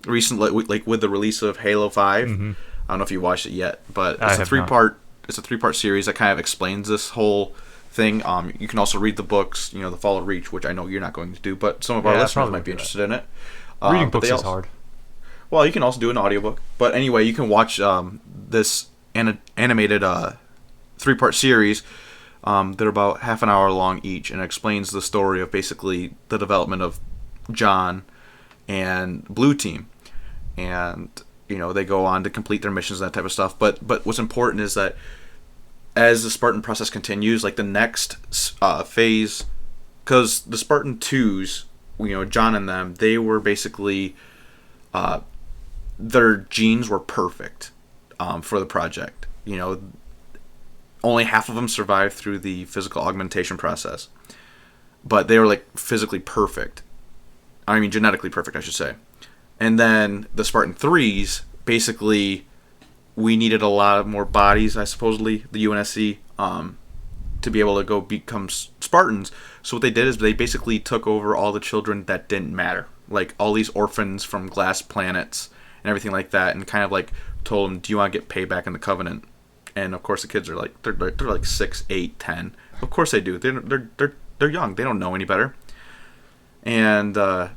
recently, like with the release of Halo 5. Mm-hmm. I don't know if you watched it yet, but it's a three-part series that kind of explains this whole thing. You can also read the books, the Follow Reach, which I know you're not going to do, but some of our listeners might be interested in it. Reading books is hard. Well, you can also do an audiobook. But anyway, you can watch this animated 3-part series. They're about half an hour long each, and it explains the story of basically the development of John and Blue Team. And, they go on to complete their missions and that type of stuff. But what's important is that as the Spartan process continues, like the next phase, because the Spartan 2s, John and them, they were basically, their genes were perfect for the project. Only half of them survived through the physical augmentation process. But they were like physically perfect. I mean, genetically perfect, I should say. And then the Spartan 3s, basically, we needed a lot more bodies, the UNSC, to be able to go become Spartans. So what they did is they basically took over all the children that didn't matter. Like all these orphans from glass planets and everything like that, and kind of like told them, do you want to get payback in the Covenant? And of course the kids are like, they're like 6, 8, 10. Of course they do. They're they're young. They don't know any better. And so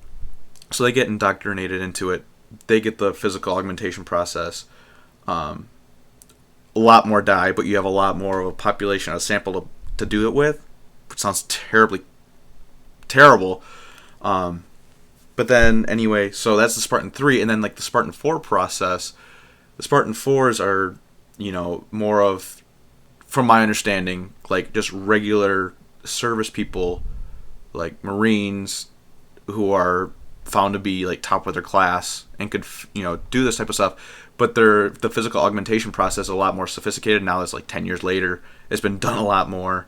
they get indoctrinated into it. They get the physical augmentation process. A lot more die, but you have a lot more of a population, a sample to do it with. It sounds terrible. But then, anyway, so that's the Spartan 3. And then, like, the Spartan 4 process, the Spartan 4s are, more of, from my understanding, like, just regular service people, like Marines, who are found to be, like, top of their class and could, do this type of stuff. But the physical augmentation process is a lot more sophisticated. Now it's, like, 10 years later. It's been done a lot more.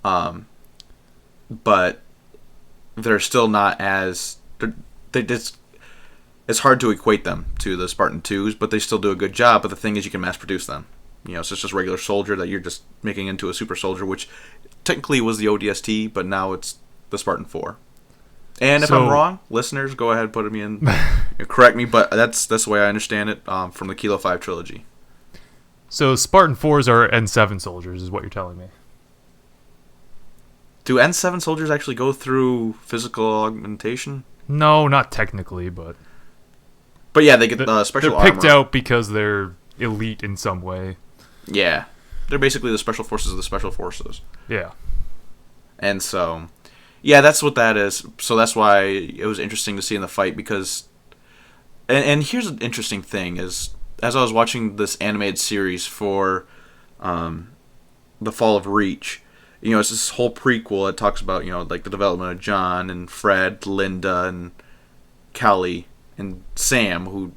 But they're still not as... it's hard to equate them to the Spartan 2s, but they still do a good job. But the thing is, you can mass produce them. So it's just regular soldier that you're just making into a super soldier, which technically was the ODST, but now it's the Spartan 4. And if I'm wrong, listeners, go ahead, put me in, correct me. But that's the way I understand it from the Kilo 5 trilogy. So Spartan 4s are N7 soldiers, is what you're telling me. Do N7 soldiers actually go through physical augmentation? No, not technically, but yeah, they get special armor. They're picked out because they're elite in some way. Yeah, they're basically the special forces of the special forces. Yeah, and so, yeah, that's what that is. So that's why it was interesting to see in the fight because, and here's an interesting thing is as I was watching this animated series for, the Fall of Reach. It's this whole prequel that talks about, like the development of John and Fred, Linda, and Kelly, and Sam, who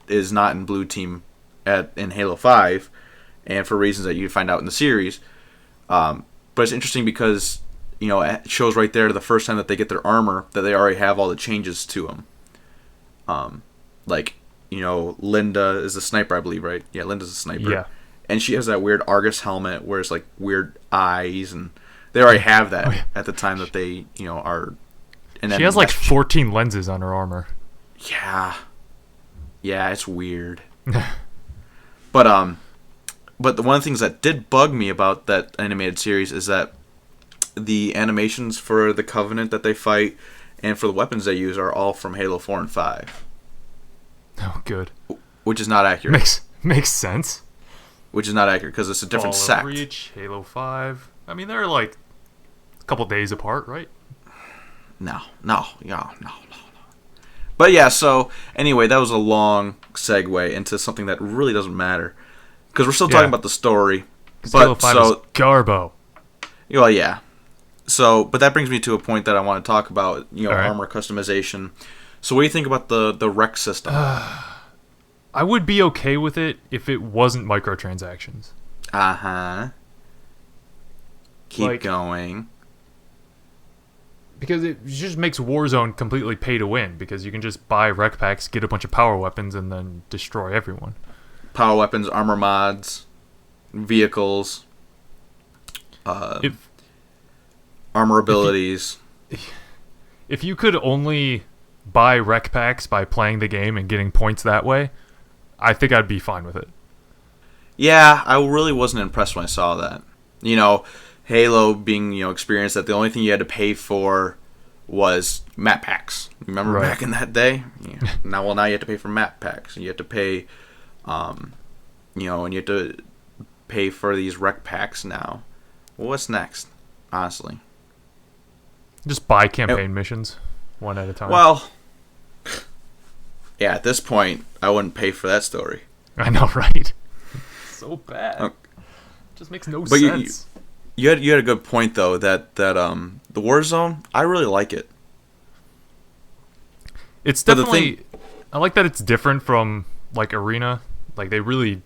is not in Blue Team in Halo 5, and for reasons that you find out in the series. But it's interesting because, it shows right there the first time that they get their armor that they already have all the changes to them. Linda is the sniper, I believe, right? Yeah, Linda's a sniper. Yeah. And she has that weird Argus helmet where it's like weird eyes, and they already have that at the time that they, are. And she has like 14 lenses on her armor. Yeah, it's weird. But one of the things that did bug me about that animated series is that the animations for the Covenant that they fight and for the weapons they use are all from Halo 4 and 5. Oh, good. Which is not accurate. Makes sense. Which is not accurate because it's a different sect. Fall of Reach, Halo 5. I mean, they're like a couple days apart, right? No. But yeah, so anyway, that was a long segue into something that really doesn't matter because we're still talking about the story. But Halo 5 is Garbo. Well, yeah. So, but that brings me to a point that I want to talk about. Right. Armor customization. So, what do you think about the rec system? I would be okay with it if it wasn't microtransactions. Keep going. Because it just makes Warzone completely pay to win, because you can just buy rec packs, get a bunch of power weapons, and then destroy everyone. Power weapons, armor mods, vehicles, armor abilities. If you could only buy rec packs by playing the game and getting points that way, I think I'd be fine with it. Yeah, I really wasn't impressed when I saw that. Halo being, experienced that the only thing you had to pay for was map packs. Remember back in that day? Yeah. now you have to pay for map packs. You have to pay, and you have to pay for these rec packs now. Well, what's next, honestly? Just buy campaign missions, one at a time. Well, yeah, at this point, I wouldn't pay for that story. I know, right? So bad. Just makes no sense. You had a good point though that the Warzone, I really like it. It's definitely I like that it's different from like Arena. Like they really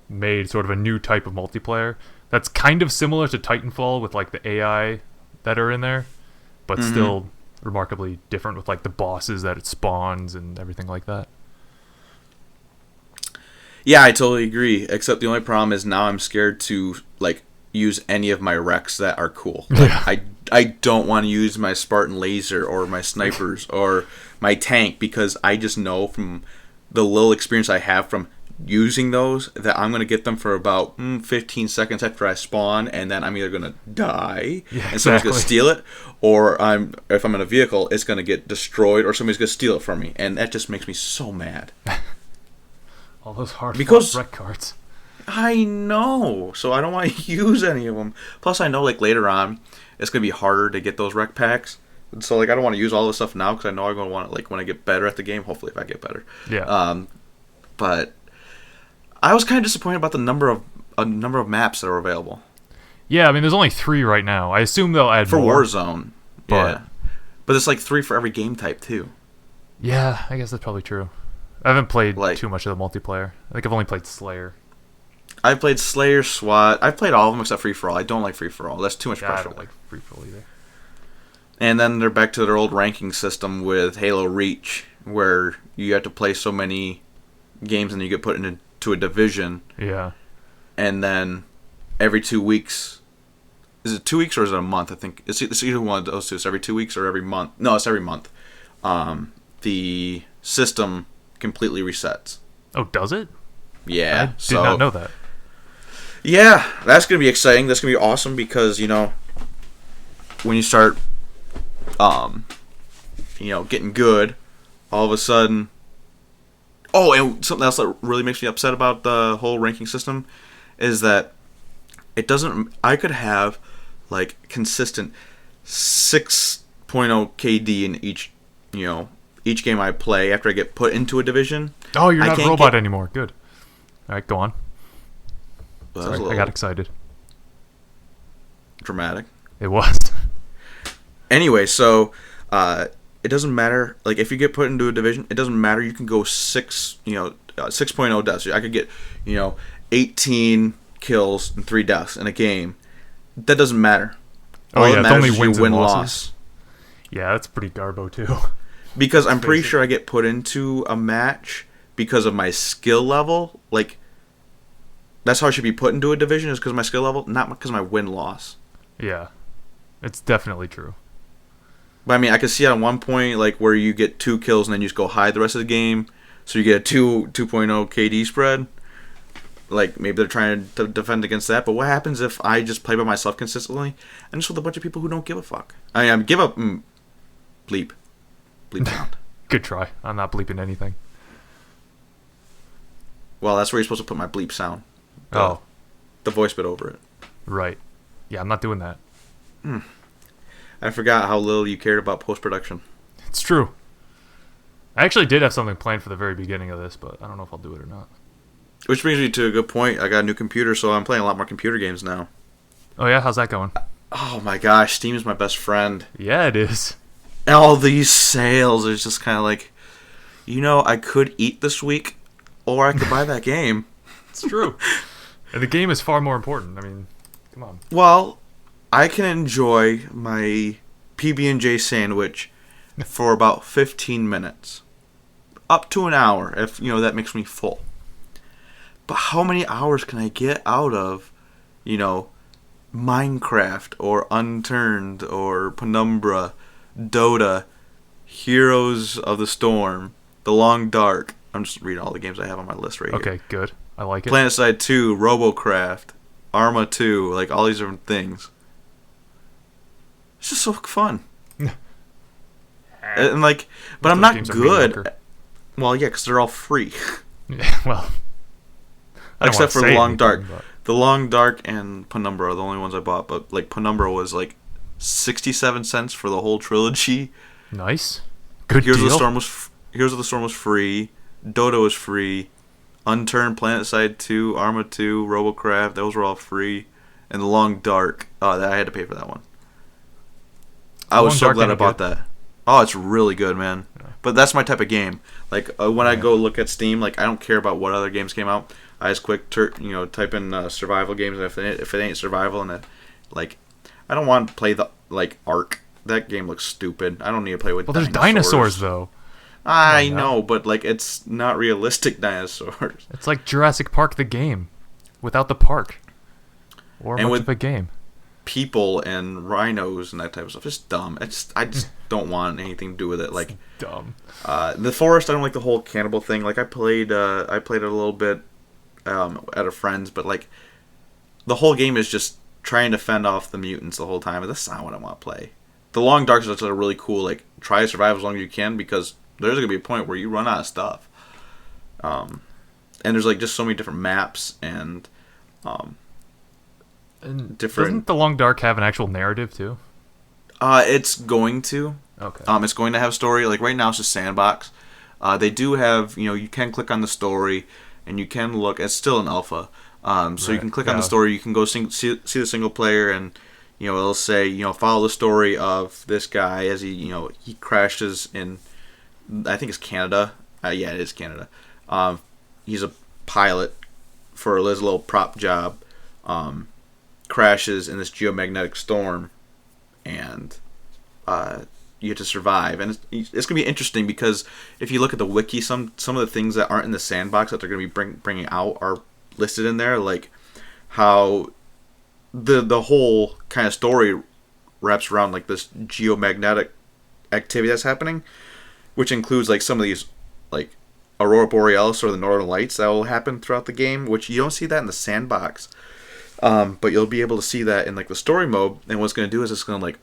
made sort of a new type of multiplayer that's kind of similar to Titanfall with like the AI that are in there, but still remarkably different with like the bosses that it spawns and everything like that. Yeah, I totally agree. Except the only problem is now I'm scared to like use any of my recs that are cool. Like, I don't want to use my Spartan laser or my snipers or my tank because I just know from the little experience I have from using those that I'm going to get them for about 15 seconds after I spawn, and then I'm either going to die and someone's going to steal it, or if I'm in a vehicle, it's going to get destroyed, or somebody's going to steal it from me, and that just makes me so mad. All those hard wreck cards. I know, so I don't want to use any of them. Plus, I know like later on, it's going to be harder to get those rec packs. So like I don't want to use all this stuff now because I know I'm going to want it like when I get better at the game. Hopefully, if I get better. Yeah. But I was kind of disappointed about the number of maps that are available. Yeah, I mean, there's only 3 right now. I assume they'll add for more. Warzone. But it's like 3 for every game type too. Yeah, I guess that's probably true. I haven't played too much of the multiplayer. I think I've only played Slayer. I've played Slayer, SWAT. I've played all of them except Free For All. I don't like Free For All. That's too much pressure. I don't like Free For All either. And then they're back to their old ranking system with Halo Reach, where you have to play so many games and you get put into a division. Yeah. And then every 2 weeks... Is it 2 weeks or is it a month? I think it's either one of those two. It's every 2 weeks or every month. No, it's every month. The system completely resets. Oh, does it? Yeah. I did not know that. Yeah, that's going to be exciting. That's going to be awesome because, when you start, getting good, all of a sudden... Oh, and something else that really makes me upset about the whole ranking system is that it doesn't... I could have, consistent 6.0 KD in each game I play after I get put into a division. Oh, you're not a robot anymore. Good. All right, go on. Well, sorry, I got excited. Dramatic. It was. Anyway, so it doesn't matter. Like if you get put into a division, it doesn't matter. You can go 6.0 deaths. I could get 18 kills and 3 deaths in a game. That doesn't matter. All that matters is only wins and losses. Yeah, that's pretty garbo too. Because I'm pretty sure I get put into a match because of my skill level. Like, that's how I should be put into a division, is because of my skill level, not because of my win-loss. Yeah. It's definitely true. But, I mean, I can see at one point, where you get 2 kills and then you just go hide the rest of the game, so you get a 2.0 KD spread. Maybe they're trying to defend against that, but what happens if I just play by myself consistently, and just with a bunch of people who don't give a fuck? Give up... bleep sound. Good try. I'm not bleeping anything. Well, that's where you're supposed to put my bleep sound. The voice bit over it. Right. Yeah, I'm not doing that. I forgot how little you cared about post-production. It's true. I actually did have something planned for the very beginning of this, but I don't know if I'll do it or not. Which brings me to a good point. I got a new computer, so I'm playing a lot more computer games now. Oh, yeah? How's that going? Oh, my gosh. Steam is my best friend. Yeah, it is. All these sales is just kind of like, I could eat this week, or I could buy that game. It's true. And the game is far more important. I mean, come on. Well, I can enjoy my PB&J sandwich for about 15 minutes. Up to an hour, if, that makes me full. But how many hours can I get out of, Minecraft, or Unturned, or Penumbra, Dota, Heroes of the Storm, The Long Dark? I'm just reading all the games I have on my list right here. Okay, good. I like it. PlanetSide 2, RoboCraft, Arma 2, all these different things. It's just so fun. And but I'm not good. Well, yeah, because they're all free. Yeah, well, except for The Long Dark. But... The Long Dark and Penumbra are the only ones I bought. But Penumbra was 67 cents for the whole trilogy. Nice. Good Heroes deal. Of the Storm was free. Dota was free. Unturned, PlanetSide 2, Arma 2, RoboCraft, those were all free. And The Long Dark, I had to pay for that one. I was so glad I bought that. Oh, it's really good, man. Yeah. But that's my type of game. When I go look at Steam, I don't care about what other games came out. I just quick type in survival games, and if it ain't survival, and I don't want to play the Ark. That game looks stupid. I don't need to play with. Well, there's dinosaurs though. I know, but it's not realistic dinosaurs. It's like Jurassic Park the game, without the park, or much of a game. People and rhinos and that type of stuff. It's dumb. don't want anything to do with it. Like, Dumb. the forest, I don't like the whole cannibal thing. Like, I played it a little bit at a friend's, but like, the whole game is just trying to fend off the mutants the whole time, and that's not what I want to play. The Long Dark is a really cool, like, try to survive as long as you can, because there's going to be a point where you run out of stuff. And there's, like, just so many different maps and different... Doesn't The Long Dark have an actual narrative, too? It's going to. Okay. It's going to have story. Like, right now it's just sandbox. They do have, you can click on the story, and you can look. It's still an alpha. So you can click on the story. You can go see the single player, and it'll say follow the story of this guy as he crashes in, I think it's Canada. Yeah, it is Canada. He's a pilot for his little prop job. Crashes in this geomagnetic storm, and you have to survive. And it's gonna be interesting because if you look at the wiki, some of the things that aren't in the sandbox that they're gonna be bringing out are listed in there, like how the whole kind of story wraps around like this geomagnetic activity that's happening, which includes like some of these like Aurora Borealis or the Northern Lights that will happen throughout the game, which you don't see that in the sandbox, but you'll be able to see that in like the story mode. And what it's going to do is it's going to like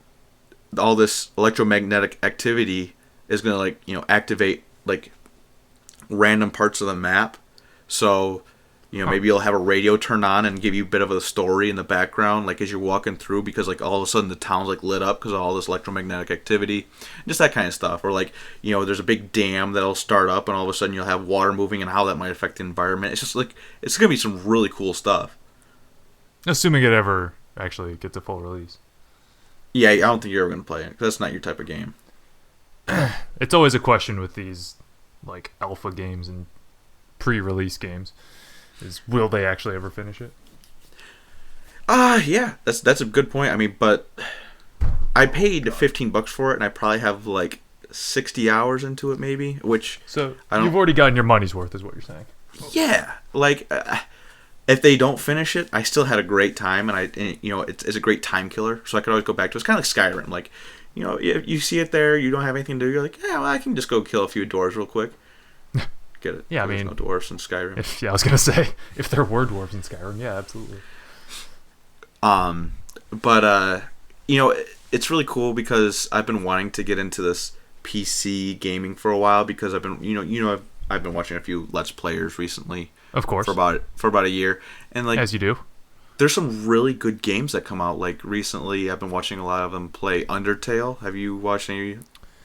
all this electromagnetic activity is going to like activate like random parts of the map. So maybe you'll have a radio turn on and give you a bit of a story in the background, like as you're walking through, because like all of a sudden the town's like lit up because of all this electromagnetic activity, just that kind of stuff. Or like there's a big dam that'll start up, and all of a sudden you'll have water moving and how that might affect the environment. It's just like it's gonna be some really cool stuff. Assuming it ever actually gets a full release. Yeah, I don't think you're ever gonna play it because that's not your type of game. It's always a question with these like alpha games and pre-release games. Is will they actually ever finish it? Yeah, that's a good point. I mean, but I paid $15 for it, and I probably have like 60 hours into it, maybe. Which you've already gotten your money's worth, is what you're saying. Yeah, like if they don't finish it, I still had a great time, and it's a great time killer, so I could always go back to it. It's kind of like Skyrim, like you see it there, you don't have anything to do, you're like, yeah, well, I can just go kill a few dwarves real quick. Get it? Yeah, I mean, there's no dwarves in Skyrim. I was gonna say if there were dwarves in Skyrim, yeah, absolutely. But it's really cool because I've been wanting to get into this PC gaming for a while because I've been I've been watching a few Let's Players recently. Of course. For about a year, and like as you do. There's some really good games that come out. Like recently, I've been watching a lot of them play Undertale. Have you watched any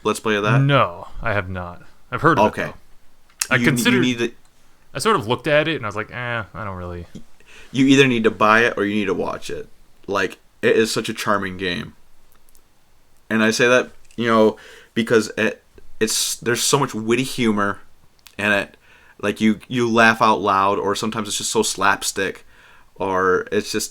Let's Play of that? No, I have not. I've heard of it. Okay. I sort of looked at it and I was like, I don't really. You either need to buy it or you need to watch it. Like, it is such a charming game. And I say that, because there's so much witty humor in it. Like, you laugh out loud, or sometimes it's just so slapstick, or it's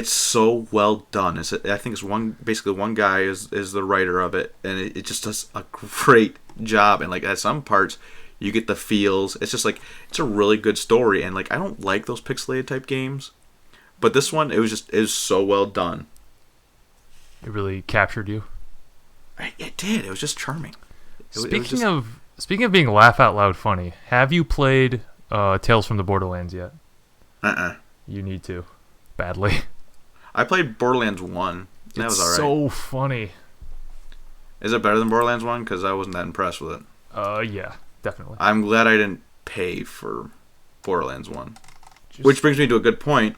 so well done. I think it's one guy is the writer of it, and it just does a great job. And like at some parts, you get the feels. It's just like it's a really good story, and like I don't like those pixelated type games, but this one it was so well done. It really captured you. It did. It was just charming. Speaking of being laugh out loud funny, have you played Tales from the Borderlands yet? You need to, badly. I played Borderlands 1. That was alright. So funny. Is it better than Borderlands 1? Because I wasn't that impressed with it. Yeah. Definitely. I'm glad I didn't pay for Borderlands 1. Which brings me to a good point.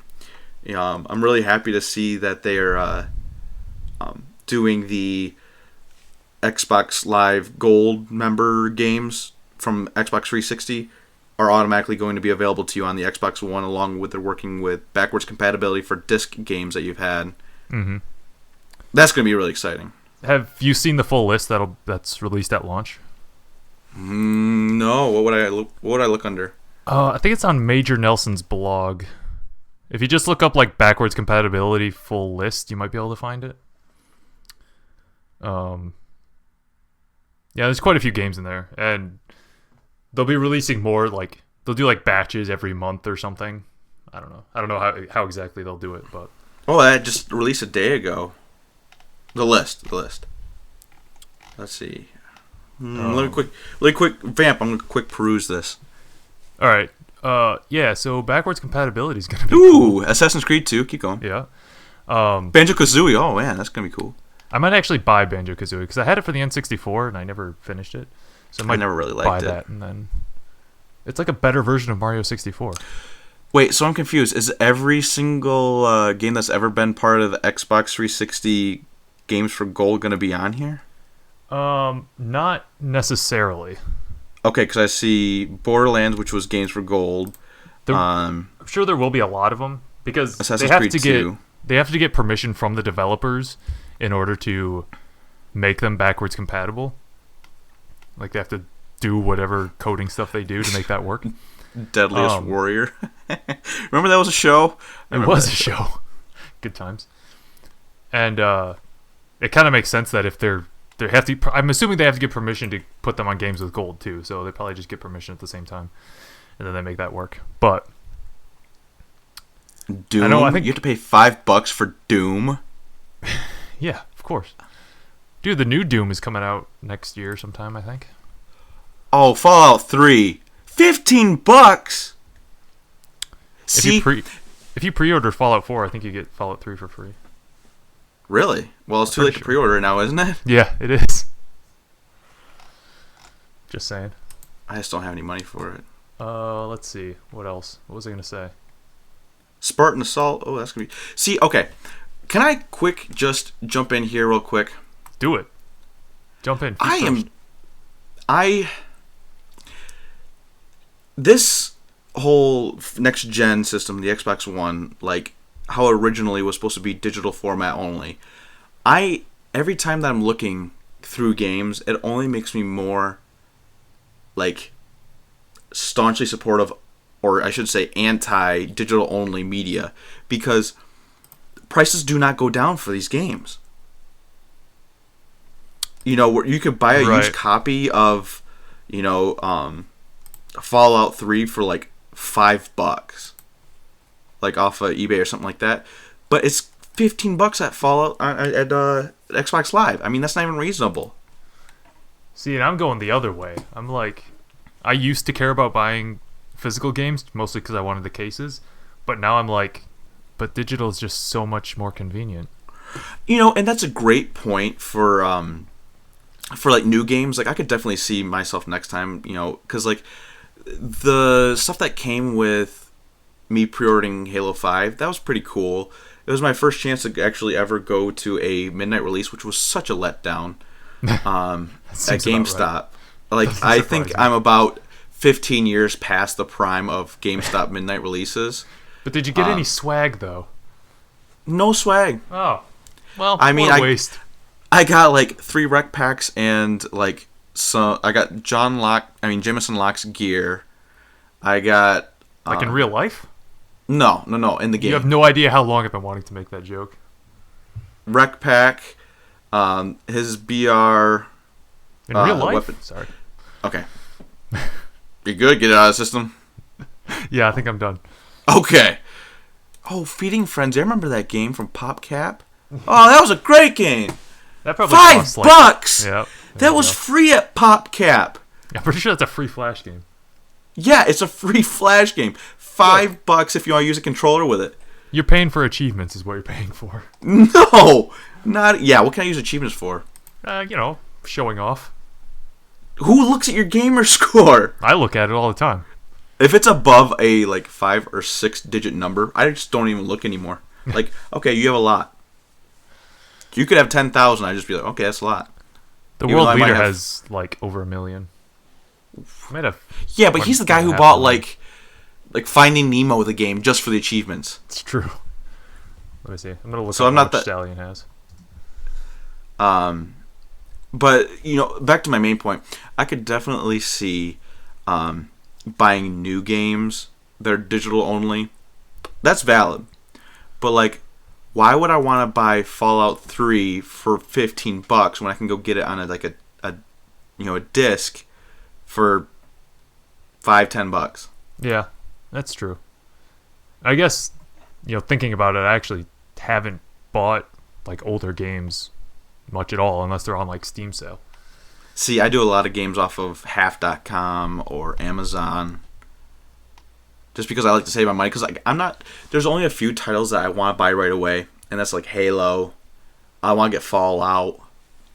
I'm really happy to see that they're doing the Xbox Live Gold member games from Xbox 360 are automatically going to be available to you on the Xbox One, along with they're working with backwards compatibility for disc games that you've had. Mm-hmm. That's going to be really exciting. Have you seen the full list that's released at launch? No. What would I look under? I think it's on Major Nelson's blog. If you just look up like backwards compatibility full list, you might be able to find it. Yeah, there's quite a few games in there, and they'll be releasing more. Like they'll do like batches every month or something. I don't know how exactly they'll do it, but I just released a day ago. The list. Let's see. Let me quick vamp. I'm gonna quick peruse this. All right. Yeah. So backwards compatibility is gonna be Ooh, cool. Assassin's Creed 2. Keep going. Yeah. Banjo-Kazooie. Oh man, that's gonna be cool. I might actually buy Banjo-Kazooie because I had it for the N64 and I never finished it. So I might never really buy liked it. that, and then it's like a better version of Mario 64. Wait, so I'm confused. Is every single game that's ever been part of the Xbox 360 Games for Gold gonna be on here? Not necessarily. Okay, because I see Borderlands, which was Games for Gold. I'm sure there will be a lot of them because Assassin's they have Creed to 2. they have to get permission from the developers in order to make them backwards compatible. Like they have to do whatever coding stuff they do to make that work. Deadliest Warrior. Remember that was a show? It was a show. Good times. And it kind of makes sense that if they have to, I'm assuming they have to get permission to put them on games with gold too. So they probably just get permission at the same time, and then they make that work. But Doom. I think you have to pay $5 for Doom. Yeah, of course. Dude, the new Doom is coming out next year sometime, I think. Oh, Fallout 3. $15. See, if you pre-order Fallout 4, I think you get Fallout 3 for free. Really? Well, it's too late to pre-order it now, isn't it? Yeah, it is. Just saying. I just don't have any money for it. Let's see. What else? What was I going to say? Spartan Assault. Oh, that's going to be... See, okay. Can I just jump in here real quick? Do it. Jump in. This whole next-gen system, the Xbox One, like, how originally was supposed to be digital format only. Every time that I'm looking through games, it only makes me more, like, staunchly supportive, or I should say anti-digital only media, because prices do not go down for these games. You know, where you could buy a used copy of, Fallout 3 for like $5, like off of eBay or something like that. But it's $15 at Fallout at Xbox Live. I mean, that's not even reasonable. See, and I'm going the other way. I'm like, I used to care about buying physical games mostly because I wanted the cases, but now I'm like, but digital is just so much more convenient. And that's a great point for like new games. Like, I could definitely see myself next time, because like the stuff that came with me pre-ordering Halo 5, that was pretty cool. It was my first chance to actually ever go to a midnight release, which was such a letdown at GameStop. Right. Like, I think I'm about 15 years past the prime of GameStop midnight releases. But did you get any swag, though? No swag. Oh. Well, I mean, waste. I got like 3 rec packs and like I got Jameson Locke's gear. I got like in real life? No, in the game. You have no idea how long I've been wanting to make that joke. Rec pack, his BR in real life. Weapon. Sorry. Okay. You good? Get it out of the system. Yeah, I think I'm done. Okay. Oh, Feeding Frenzy. I remember that game from PopCap. Oh, that was a great game. That probably $5. Cost yep. That was free at PopCap. I'm pretty sure that's a free Flash game. Yeah, it's a free Flash game. $5 if you want to use a controller with it. You're paying for achievements, is what you're paying for. No, not. Yeah, what can I use achievements for? Showing off. Who looks at your gamer score? I look at it all the time. If it's above a like 5 or 6 digit number, I just don't even look anymore. Like, okay, you have a lot. You could have 10,000. I'd just be like, okay, that's a lot. The world leader has like over 1 million. Yeah, but he's the guy who bought like Finding Nemo, the game, just for the achievements. It's true. Let me see. I'm gonna look so up I'm not how much Stallion has. But back to my main point. I could definitely see buying new games that are digital only. That's valid. But like, why would I want to buy Fallout 3 for $15 when I can go get it on a disc for $5-10? Yeah, that's true. I guess thinking about it, I actually haven't bought like older games much at all unless they're on like Steam sale. See, I do a lot of games off of half.com or Amazon. Just because I like to save my money. Because I'm not... There's only a few titles that I want to buy right away. And that's like Halo. I want to get Fallout.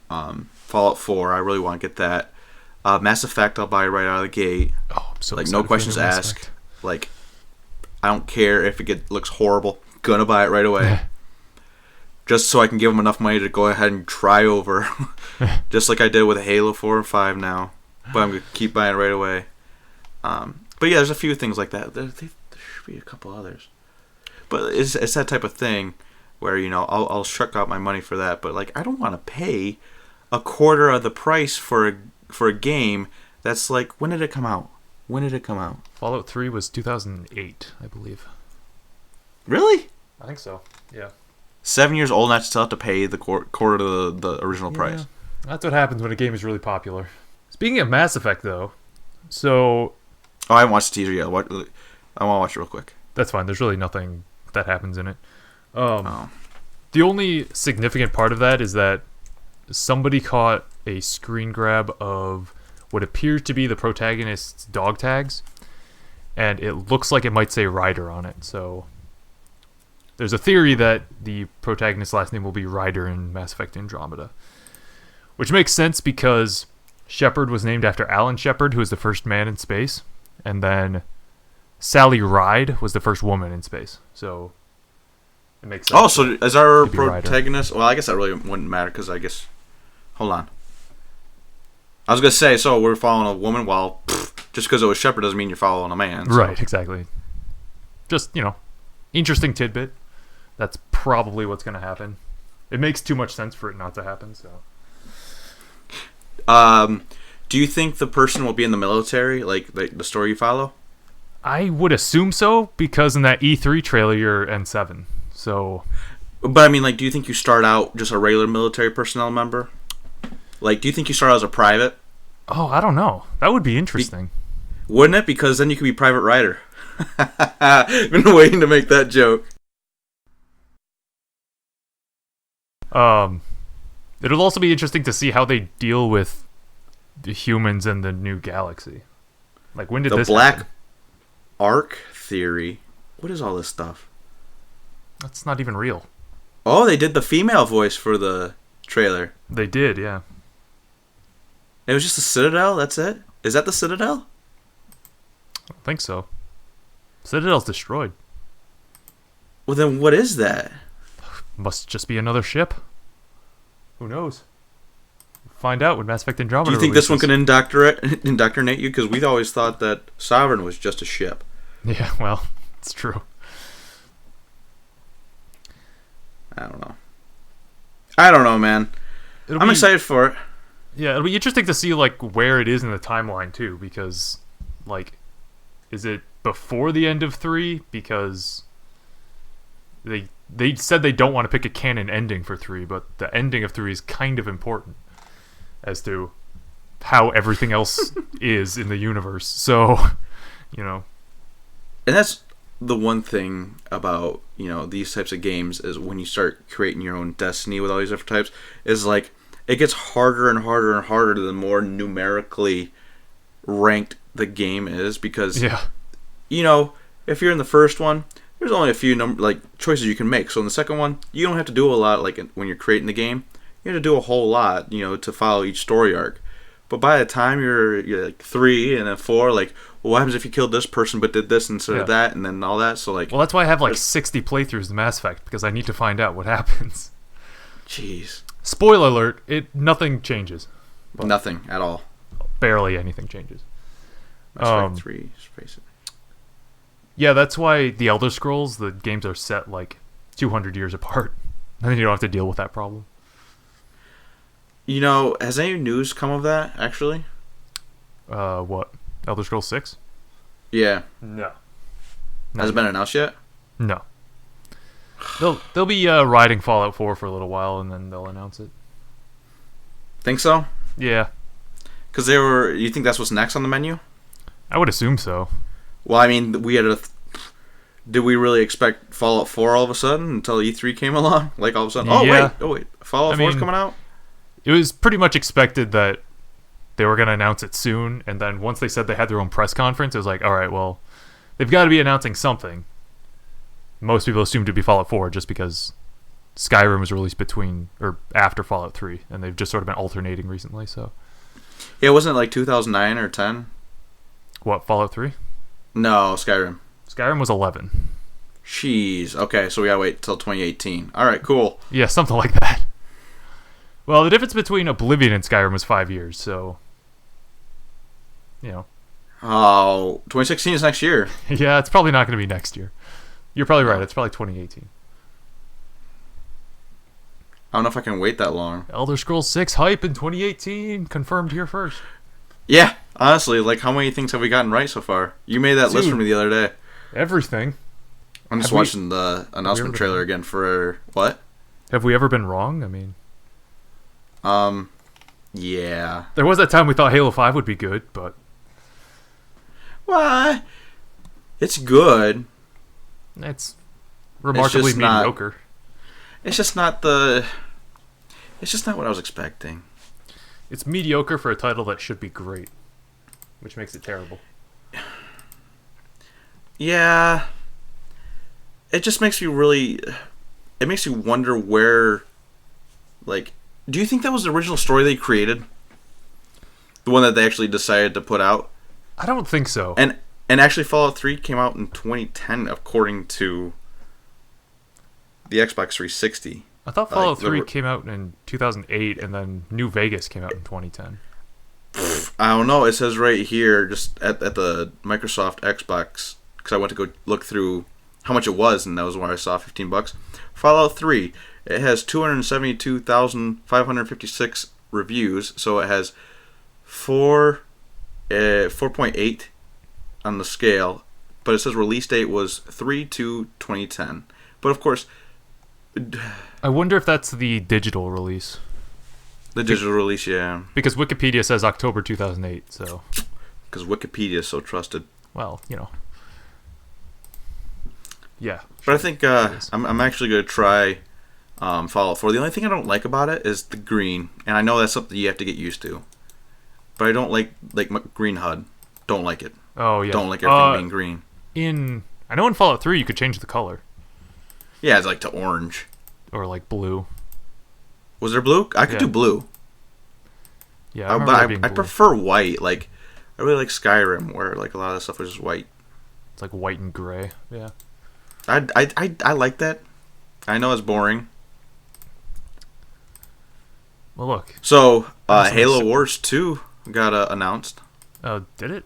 Fallout 4. I really want to get that. Mass Effect, I'll buy right out of the gate. Oh, I'm so like, excited no for questions Mass asked. Effect. Like, I don't care if it looks horrible. Gonna buy it right away. Just so I can give them enough money to go ahead and try over. Just like I did with Halo 4 and 5 now. But I'm going to keep buying it right away. But yeah, there's a few things like that. There should be a couple others. But it's that type of thing where, I'll shuck out my money for that. But, like, I don't want to pay a quarter of the price for a game that's like, when did it come out? Fallout 3 was 2008, I believe. Really? I think so, yeah. 7 years old and I still have to pay the quarter of the original price. That's what happens when a game is really popular. Speaking of Mass Effect, though, so... Oh, I haven't watched the teaser yet. I want to watch it real quick. That's fine. There's really nothing that happens in it. The only significant part of that is that somebody caught a screen grab of what appears to be the protagonist's dog tags, and it looks like it might say Ryder on it, so... There's a theory that the protagonist's last name will be Ryder in Mass Effect Andromeda. Which makes sense because Shepard was named after Alan Shepard, who was the first man in space. And then Sally Ride was the first woman in space. So it makes sense. Oh, so is our Ryder. protagonist... Well, I guess that really wouldn't matter because I guess... Hold on. I was going to say, so we're following a woman while... just because it was Shepard doesn't mean you're following a man. So. Right, exactly. Just, interesting tidbit. That's probably what's going to happen. It makes too much sense for it not to happen, so... Do you think the person will be in the military, like the story you follow? I would assume so, because in that E3 trailer, you're N7, so... But, I mean, like, do you think you start out just a regular military personnel member? Like, do you think you start out as a private? Oh, I don't know. That would be interesting. Wouldn't it? Because then you could be Private Ryder. Been waiting to make that joke. It'll also be interesting to see how they deal with the humans in the new galaxy. Like, when did the this Black happen? Ark theory? What is all this stuff? That's not even real. Oh, they did the female voice for the trailer. They did, yeah. It was just the Citadel? That's it? Is that the Citadel? I don't think so. Citadel's destroyed. Well, then what is that? Must just be another ship. Who knows? Find out when Mass Effect Andromeda Do you think releases. this one can indoctrinate you? Because we always thought that Sovereign was just a ship. Yeah, well, it's true. I don't know, man. I'm excited for it. Yeah, it'll be interesting to see, like, where it is in the timeline, too, because, like, is it before the end of 3? Because they said they don't want to pick a canon ending for 3, but the ending of 3 is kind of important as to how everything else is in the universe. So, And that's the one thing about, these types of games is when you start creating your own destiny with all these different types, is like, it gets harder and harder and harder the more numerically ranked the game is, because, yeah. If you're in the first one, there's only a few choices you can make. So in the second one, you don't have to do a lot, like when you're creating the game. You have to do a whole lot, to follow each story arc. But by the time you're like 3 and then 4, like, well, what happens if you killed this person but did this instead of that, and then all that? So like, well, that's why I have like 60 playthroughs of Mass Effect, because I need to find out what happens. Jeez. Spoiler alert: nothing changes. Nothing at all. Barely anything changes. Mass Effect 3, face it. Yeah, that's why the Elder Scrolls, the games are set like 200 years apart, and then you don't have to deal with that problem. Has any news come of that, actually? What? Elder Scrolls 6? Yeah. No. Has it been announced yet? No. They'll be riding Fallout 4 for a little while, and then they'll announce it. Think so? Yeah. Because you think that's what's next on the menu? I would assume so. Well, I mean, did we really expect Fallout 4 all of a sudden until E3 came along? Like, all of a sudden, Yeah. oh wait, Fallout 4 is coming out? It was pretty much expected that they were going to announce it soon, and then once they said they had their own press conference, it was like, all right, well, they've got to be announcing something. Most people assumed it'd be Fallout 4 just because Skyrim was released between or after Fallout 3, and they've just sort of been alternating recently. So, Yeah, wasn't it like 2009 or 10? what, Fallout 3? No, Skyrim. Skyrim was 11. Jeez. Okay, so we gotta wait till 2018. All right, cool. Yeah, something like that. Well, the difference between Oblivion and Skyrim was 5 years, so Oh, 2016 is next year. yeah, it's probably not going to be next year. You're probably right. It's probably 2018. I don't know if I can wait that long. Elder Scrolls 6 hype in 2018 confirmed here first. Yeah, honestly, like how many things have we gotten right so far? You made that list for me the other day. Everything. I'm just watching the announcement trailer again for what? Have we ever been wrong? I mean, Yeah. there was that time we thought Halo 5 would be good, but Well, it's good. it's remarkably just not- mediocre. It's just not what I was expecting. It's mediocre for a title that should be great, which makes it terrible. Yeah. It just makes you really... It makes you wonder where... Like, do you think that was the original story they created? The one that they actually decided to put out? I don't think so. And actually Fallout 3 came out in 2010, according to the Xbox 360. I thought Fallout 3 came out in 2008, and then New Vegas came out in 2010. I don't know. It says right here, just at the Microsoft Xbox, because I went to go look through how much it was, and that was where I saw $15. Fallout 3, it has 272,556 reviews, so it has 4.8 on the scale, but it says release date was 3/2/2010. But of course, I wonder if that's the digital release. the digital release, yeah, Because Wikipedia says October 2008, so... because Wikipedia is so trusted. Well, Yeah. But I think I'm actually going to try Fallout 4. The only thing I don't like about it is the green, and I know that's something you have to get used to. But I don't like green HUD. Don't like it. Oh, yeah. Don't like everything being green. I know in Fallout 3 you could change the color. Yeah, it's like to orange. Or like blue. Was there blue? I could Yeah. do blue. Yeah, I remember there being I blue. prefer white. Like, I really like Skyrim, where like a lot of the stuff was just white. It's like white and gray. Yeah. I like that. I know it's boring. Well, look. So, Halo Wars 2 got announced. Oh, did it?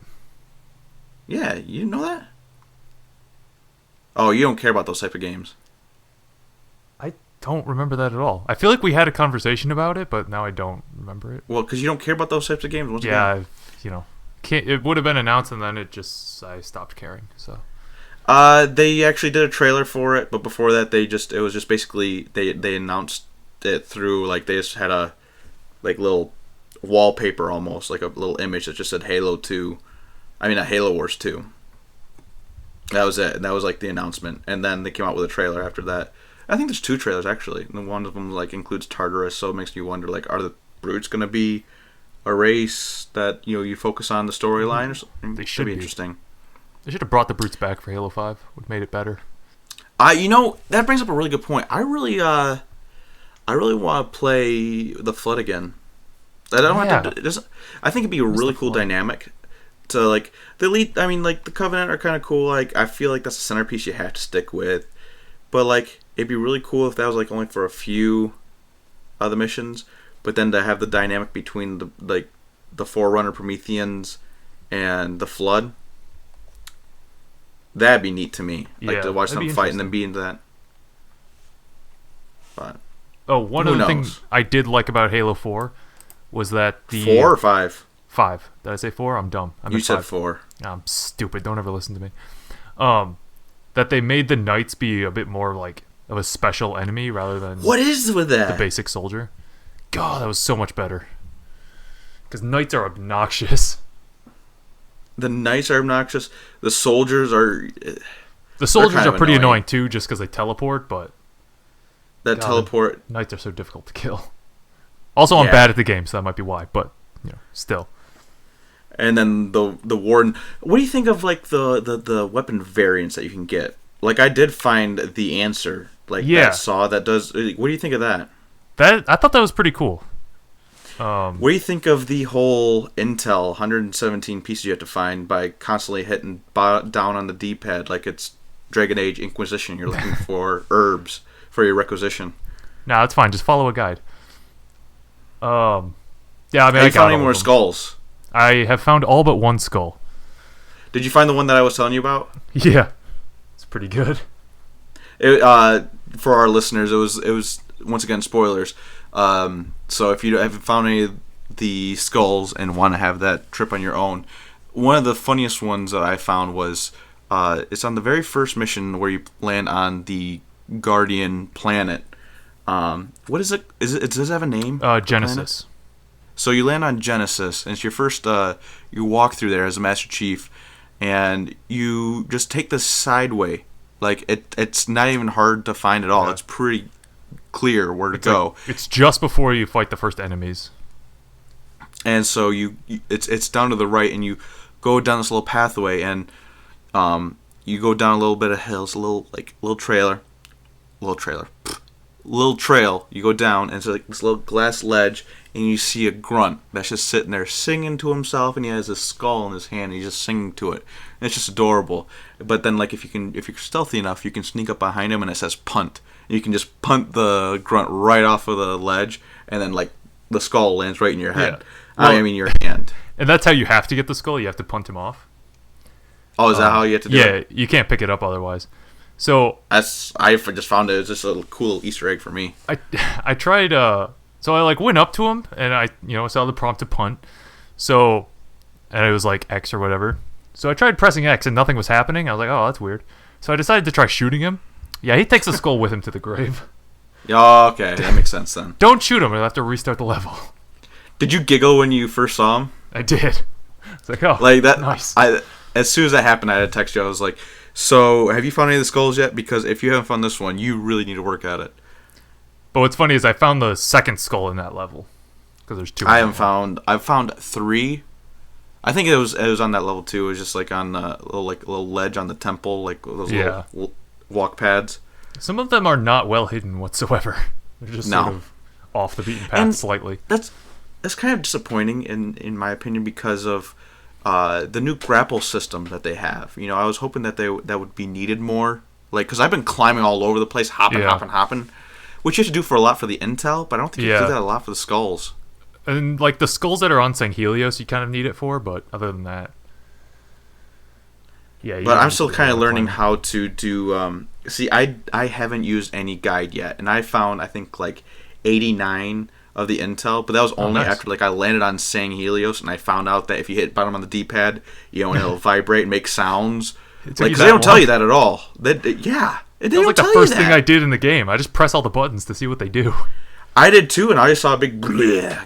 Yeah, you didn't know that? Oh, you don't care about those type of games. I don't remember that at all. I feel like we had a conversation about it, but now I don't remember it. Well, because you don't care about those types of games. Once Yeah, again. it would have been announced, and then I stopped caring. So. They actually did a trailer for it, but before that, it was just basically they announced it through like they just had a like little wallpaper almost, like a little image that just said Halo 2. I mean, Halo Wars 2. That was it. That was like the announcement, and then they came out with a trailer after that. I think there's 2 trailers actually. And one of them like includes Tartarus, so it makes you wonder like, are the Brutes gonna be a race that you focus on the storyline or something? They should be be. interesting. They should have brought the Brutes back for Halo 5. Would have made it better. That brings up a really good point. I really want to play the Flood again. I don't have to. I think it'd be a really cool dynamic to like the elite. I mean, like the Covenant are kind of cool. Like I feel like that's a centerpiece you have to stick with. But like it'd be really cool if that was like only for a few of the missions. But then to have the dynamic between the Forerunner Prometheans and the Flood. That'd be neat to me. Like to watch them fight and then be into that. But one of the things I did like about Halo 4 was that the 4 or 5? 5. Did I say 4? I'm dumb. You said 4. I'm stupid. Don't ever listen to me. That they made the Knights be a bit more like of a special enemy rather than what is with that? The basic soldier. God, that was so much better. Because Knights are obnoxious. The Knights are obnoxious. The soldiers are. The soldiers are pretty annoying too, just because they teleport. But teleport. Knights are so difficult to kill. Also, I'm bad at the game, so that might be why. But still. And then the warden. What do you think of like the weapon variants that you can get? Like I did find the answer, like that saw that does. What do you think of that? I thought that was pretty cool. What do you think of the whole intel 117 pieces you have to find by constantly hitting down on the D-pad like it's Dragon Age Inquisition? You're looking for herbs for your requisition. Nah, it's fine. Just follow a guide. Yeah, I mean, have you found any more skulls? I have found all but one skull. Did you find the one that I was telling you about? Yeah, it's pretty good. For our listeners, it was once again spoilers. So if you haven't found any of the skulls and want to have that trip on your own, one of the funniest ones that I found was it's on the very first mission where you land on the Guardian planet. What is it? Does it have a name? Genesis. Planet? So you land on Genesis, and it's your first. You walk through there as a Master Chief, and you just take the sideway. Like it's not even hard to find at all. Yeah. It's pretty clear where to go. It's just before you fight the first enemies. And so it's down to the right, and you go down this little pathway, and you go down a little bit of hills, a little trail. You go down, and it's like this little glass ledge, and you see a grunt that's just sitting there singing to himself, and he has a skull in his hand, and he's just singing to it. And it's just adorable. But then, like, if you're stealthy enough, you can sneak up behind him, and it says punt. And you can just punt the grunt right off of the ledge, and then like the skull lands right in your head. Yeah. Well, I mean your hand. And that's how you have to get the skull. You have to punt him off. Oh, is that how you have to do it? Yeah, you can't pick it up otherwise. So I just found it was just a little cool Easter egg for me. I tried. So I like went up to him, and I saw the prompt to punt. So, and it was like X or whatever. So I tried pressing X, and nothing was happening. I was like, oh, that's weird. So I decided to try shooting him. Yeah, he takes the skull with him to the grave. Oh, okay, that makes sense then. Don't shoot him; I'll have to restart the level. Did you giggle when you first saw him? I did. It's like, oh, like that. Nice. As soon as that happened, I had to text you. I was like, "So, have you found any of the skulls yet? Because if you haven't found this one, you really need to work at it." But what's funny is I found the second skull in that level because there's two. I've found 3. I think it was on that level too. It was just like on a little ledge on the temple, like those little walk pads. Some of them are not well hidden whatsoever. They're just sort of off the beaten path slightly. That's kind of disappointing in my opinion because of the new grapple system that they have. You know, I was hoping that that would be needed more. Like, because I've been climbing all over the place, hopping, which you have to do for a lot for the intel, but I don't think you do that a lot for the skulls. And like the skulls that are on St. Helios, you kind of need it for, but other than that, yeah. But I'm still kind of learning how to do. See, I haven't used any guide yet, and I found I think like 89 of the intel, but that was only after like I landed on St. Helios, and I found out that if you hit bottom on the D-pad, and it'll vibrate and make sounds. Like, because they don't tell you that at all. It was like the first thing I did in the game. I just press all the buttons to see what they do. I did too, and I just saw a big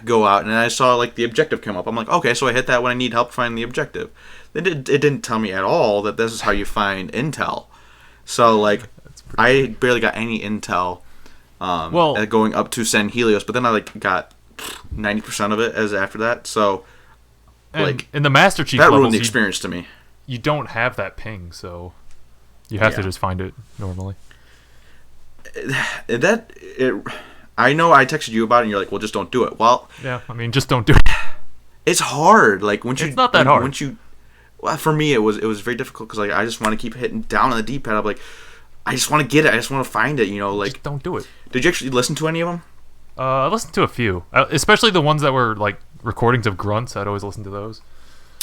go out, and then I saw like the objective come up. I'm like, okay, so I hit that when I need help finding the objective. It didn't tell me at all that this is how you find intel. So like, I barely got any intel. Going up to San Helios, but then I like got 90% of it as after that. So, like, in the Master Chief that levels, ruined the experience to me. You don't have that ping, so you have to just find it normally. I know I texted you about it, and you're like, well, just don't do it. Well, yeah, I mean, just don't do it. It's hard. Like, it's not that hard. Well, for me, it was very difficult because like I just want to keep hitting down on the D-pad. I'm like, I just want to get it. I just want to find it. Like, just don't do it. Did you actually listen to any of them? I listened to a few, especially the ones that were like recordings of grunts. I'd always listen to those.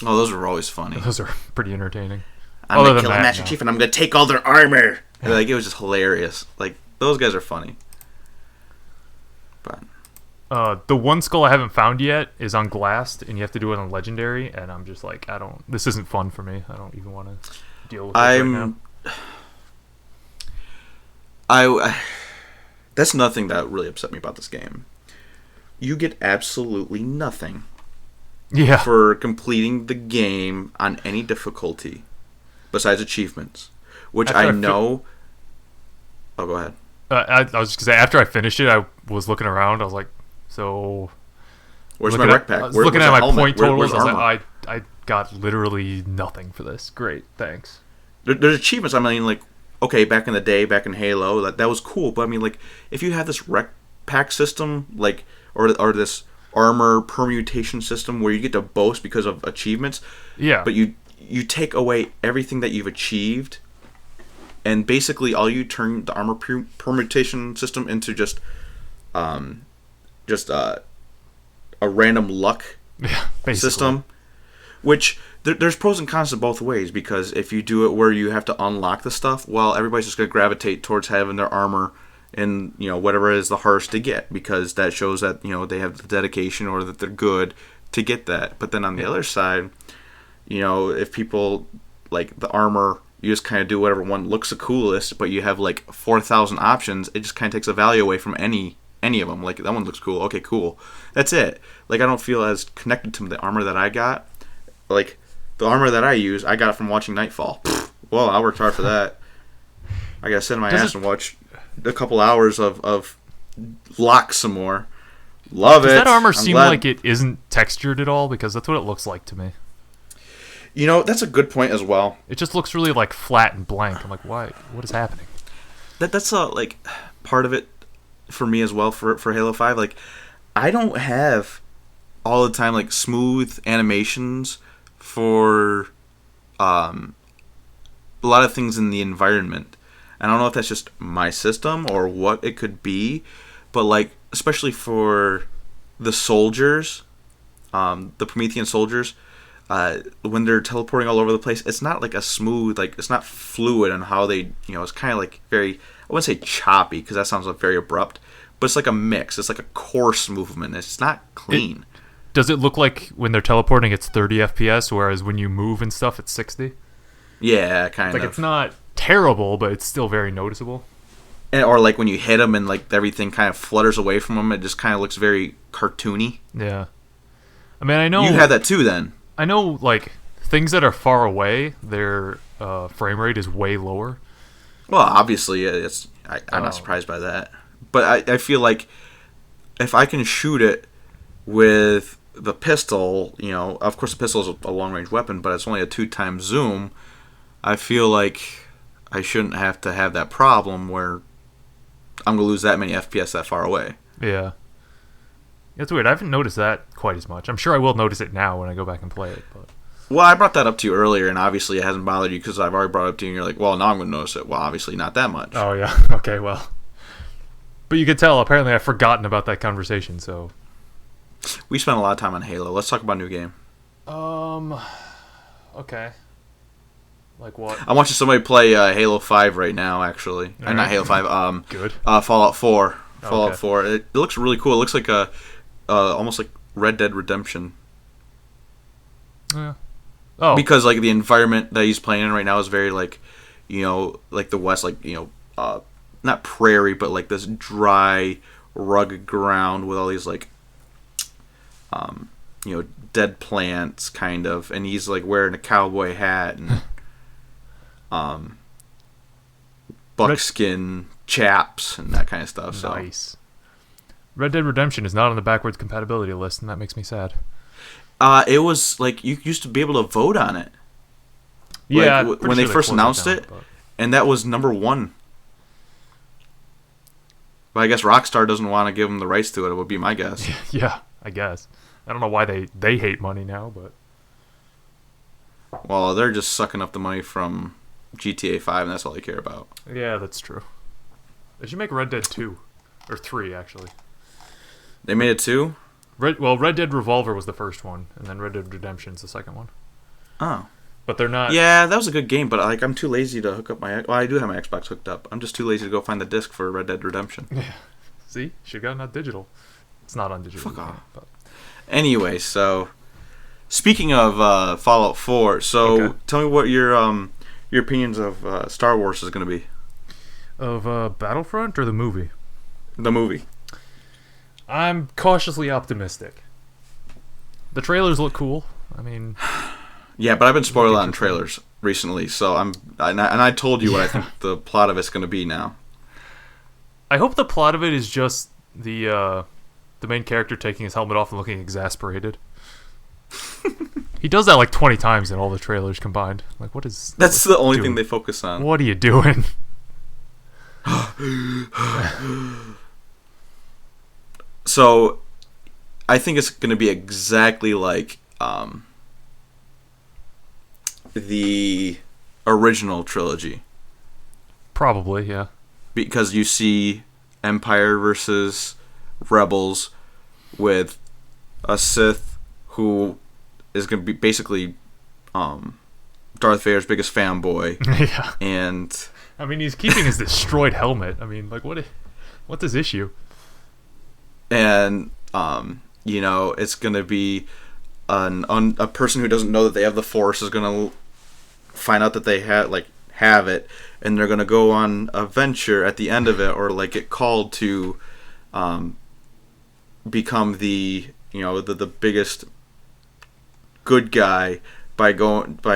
Oh, those were always funny. Those are pretty entertaining. I'm gonna kill Master Chief, and I'm gonna take all their armor. And, like, it was just hilarious. Like, those guys are funny. But the one skull I haven't found yet is on Glassed, and you have to do it on Legendary. And I'm just like, this isn't fun for me. I don't even want to deal with it right now. That's nothing that really upset me about this game. You get absolutely nothing. Yeah. For completing the game on any difficulty besides achievements, which I know. Oh, go ahead. I was just gonna say, after I finished it, I was looking around. I was like, so. Where's my rec pack? I was looking at my point totals. I was like, I got literally nothing for this. Great, thanks. There's achievements. I mean, like, okay, back in the day, back in Halo, that was cool. But I mean, like, if you have this rec pack system, like, or this armor permutation system where you get to boast because of achievements, Yeah. but you take away everything that you've achieved, and basically all you turn the armor permutation system into just a random luck system, which there's pros and cons to both ways, because if you do it where you have to unlock the stuff, well, everybody's just going to gravitate towards having their armor in, whatever is the hardest to get, because that shows that, they have the dedication or that they're good to get that. But then on the other side, if people like the armor, you just kind of do whatever one looks the coolest, but you have like 4,000 options, it just kind of takes the value away from any of them. Like, that one looks cool, okay, cool, that's it. Like, I don't feel as connected to the armor that I got. Like, the armor that I use, I got from watching Nightfall. Well, I worked hard for that. I gotta sit in my ass and watch a couple hours of lock some more. Love it. Does that armor seem like it isn't textured at all? Because that's what it looks like to me. That's a good point as well. It just looks really like flat and blank. I'm like, why? What is happening? That's like part of it for me as well for Halo 5. Like, I don't have all the time like smooth animations for a lot of things in the environment. I don't know if that's just my system or what it could be, but like, especially for the soldiers, the Promethean soldiers, when they're teleporting all over the place, it's not like a smooth, like, it's not fluid on how they, it's kind of like very, I wouldn't say choppy, because that sounds like very abrupt, but it's like a mix. It's like a coarse movement. It's not clean. Does it look like when they're teleporting it's 30 FPS, whereas when you move and stuff it's 60? Yeah, kind of. Like, it's not terrible, but it's still very noticeable. Or like when you hit them and like everything kind of flutters away from them, it just kind of looks very cartoony. Yeah. I mean, I know... You had that too, then. I know, like, things that are far away, their frame rate is way lower. Well, obviously, I'm not surprised by that. But I feel like if I can shoot it with the pistol, of course the pistol is a long-range weapon, but it's only a 2x zoom, I feel like I shouldn't have to have that problem where I'm going to lose that many FPS that far away. Yeah. It's weird. I haven't noticed that quite as much. I'm sure I will notice it now when I go back and play it. But well, I brought that up to you earlier, and obviously it hasn't bothered you because I've already brought it up to you, and you're like, well, now I'm going to notice it. Well, obviously not that much. Oh, yeah. Okay, well. But you could tell, apparently I've forgotten about that conversation, so... We spent a lot of time on Halo. Let's talk about a new game. Okay. Like what? I'm watching somebody play Halo 5 right now, actually. Right. Not Halo 5. Good. Fallout 4. Fallout Okay. 4. It looks really cool. It looks like almost like Red Dead Redemption. Yeah. Oh. Because like the environment that he's playing in right now is very like, like the West, like not prairie, but like this dry, rugged ground with all these like, dead plants kind of, and he's like wearing a cowboy hat and buckskin chaps and that kind of stuff. So. Nice. Red Dead Redemption is not on the backwards compatibility list, and that makes me sad. It was like you used to be able to vote on it. Yeah, like, when they first announced it, and that was number 1. But I guess Rockstar doesn't want to give them the rights to it. It would be my guess. Yeah, I guess. I don't know why they hate money now, but well, they're just sucking up the money from GTA 5, and that's all they care about. Yeah, that's true. They should make Red Dead 2 or 3 actually. They made it 2? Red Dead Revolver was the first one, and then Red Dead Redemption's the second one. Oh. But they're not... Yeah, that was a good game, but like I'm too lazy to hook up my... Well, I do have my Xbox hooked up. I'm just too lazy to go find the disc for Red Dead Redemption. Yeah. See? Should've gotten that digital. It's not on digital. Fuck off. But... Anyway, so... Speaking of Fallout 4, so okay. Tell me what your opinions of Star Wars is going to be. Of Battlefront or the movie? The movie. I'm cautiously optimistic. The trailers look cool. I mean... Yeah, but I've been spoiled on trailers recently, so I told you what I think the plot of it's going to be now. I hope the plot of it is just the main character taking his helmet off and looking exasperated. He does that like 20 times in all the trailers combined. Like, what is... That's the only dude, thing they focus on. What are you doing? So, I think it's going to be exactly like the original trilogy. Probably, yeah. Because you see Empire versus Rebels with a Sith who is going to be basically Darth Vader's biggest fanboy. Yeah. And I mean, he's keeping his destroyed helmet. I mean, like, what's his issue? And it's going to be a person who doesn't know that they have the Force is going to find out that they have it, and they're going to go on a venture at the end of it, or like get called to become the biggest good guy by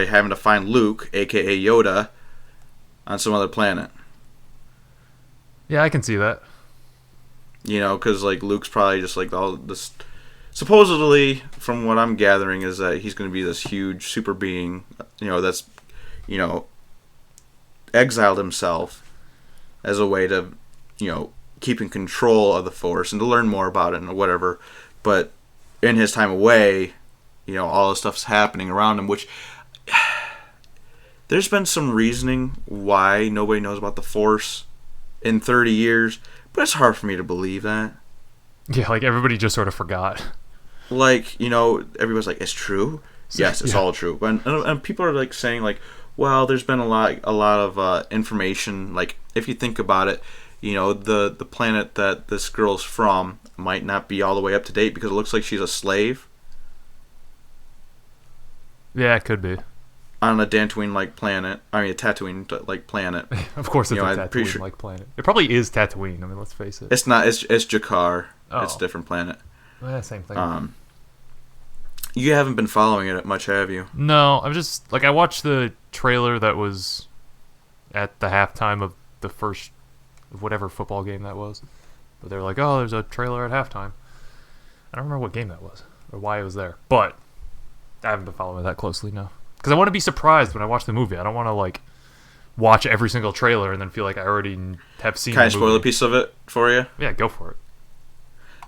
having to find Luke, aka Yoda, on some other planet. Yeah, I can see that. Because like Luke's probably just like all this. Supposedly, from what I'm gathering, is that he's going to be this huge super being. That's exiled himself as a way to keep in control of the Force and to learn more about it and whatever. But in his time away, all this stuff's happening around him, which there's been some reasoning why nobody knows about the Force in 30 years, but it's hard for me to believe that. Yeah, like everybody just sort of forgot. Like, everybody's like, it's true? Yes, it's all true. And people are like saying like, well, there's been a lot of information. Like, if you think about it, the planet that this girl's from might not be all the way up to date because it looks like she's a slave. Yeah, it could be. On a Dantooine-like planet. I mean, a Tatooine-like planet. Of course it's a Tatooine-like planet. It probably is Tatooine. I mean, let's face it. It's not. It's Jakar. Oh. It's a different planet. Yeah, same thing. You haven't been following it much, have you? No, I'm just... Like, I watched the trailer that was at the halftime of the first... whatever football game that was. But they were like, oh, there's a trailer at halftime. I don't remember what game that was. Or why it was there. But I haven't been following it that closely, no. Because I want to be surprised when I watch the movie. I don't want to, like, watch every single trailer and then feel like I already have seen the movie. Can I spoil a piece of it for you? Yeah, go for it.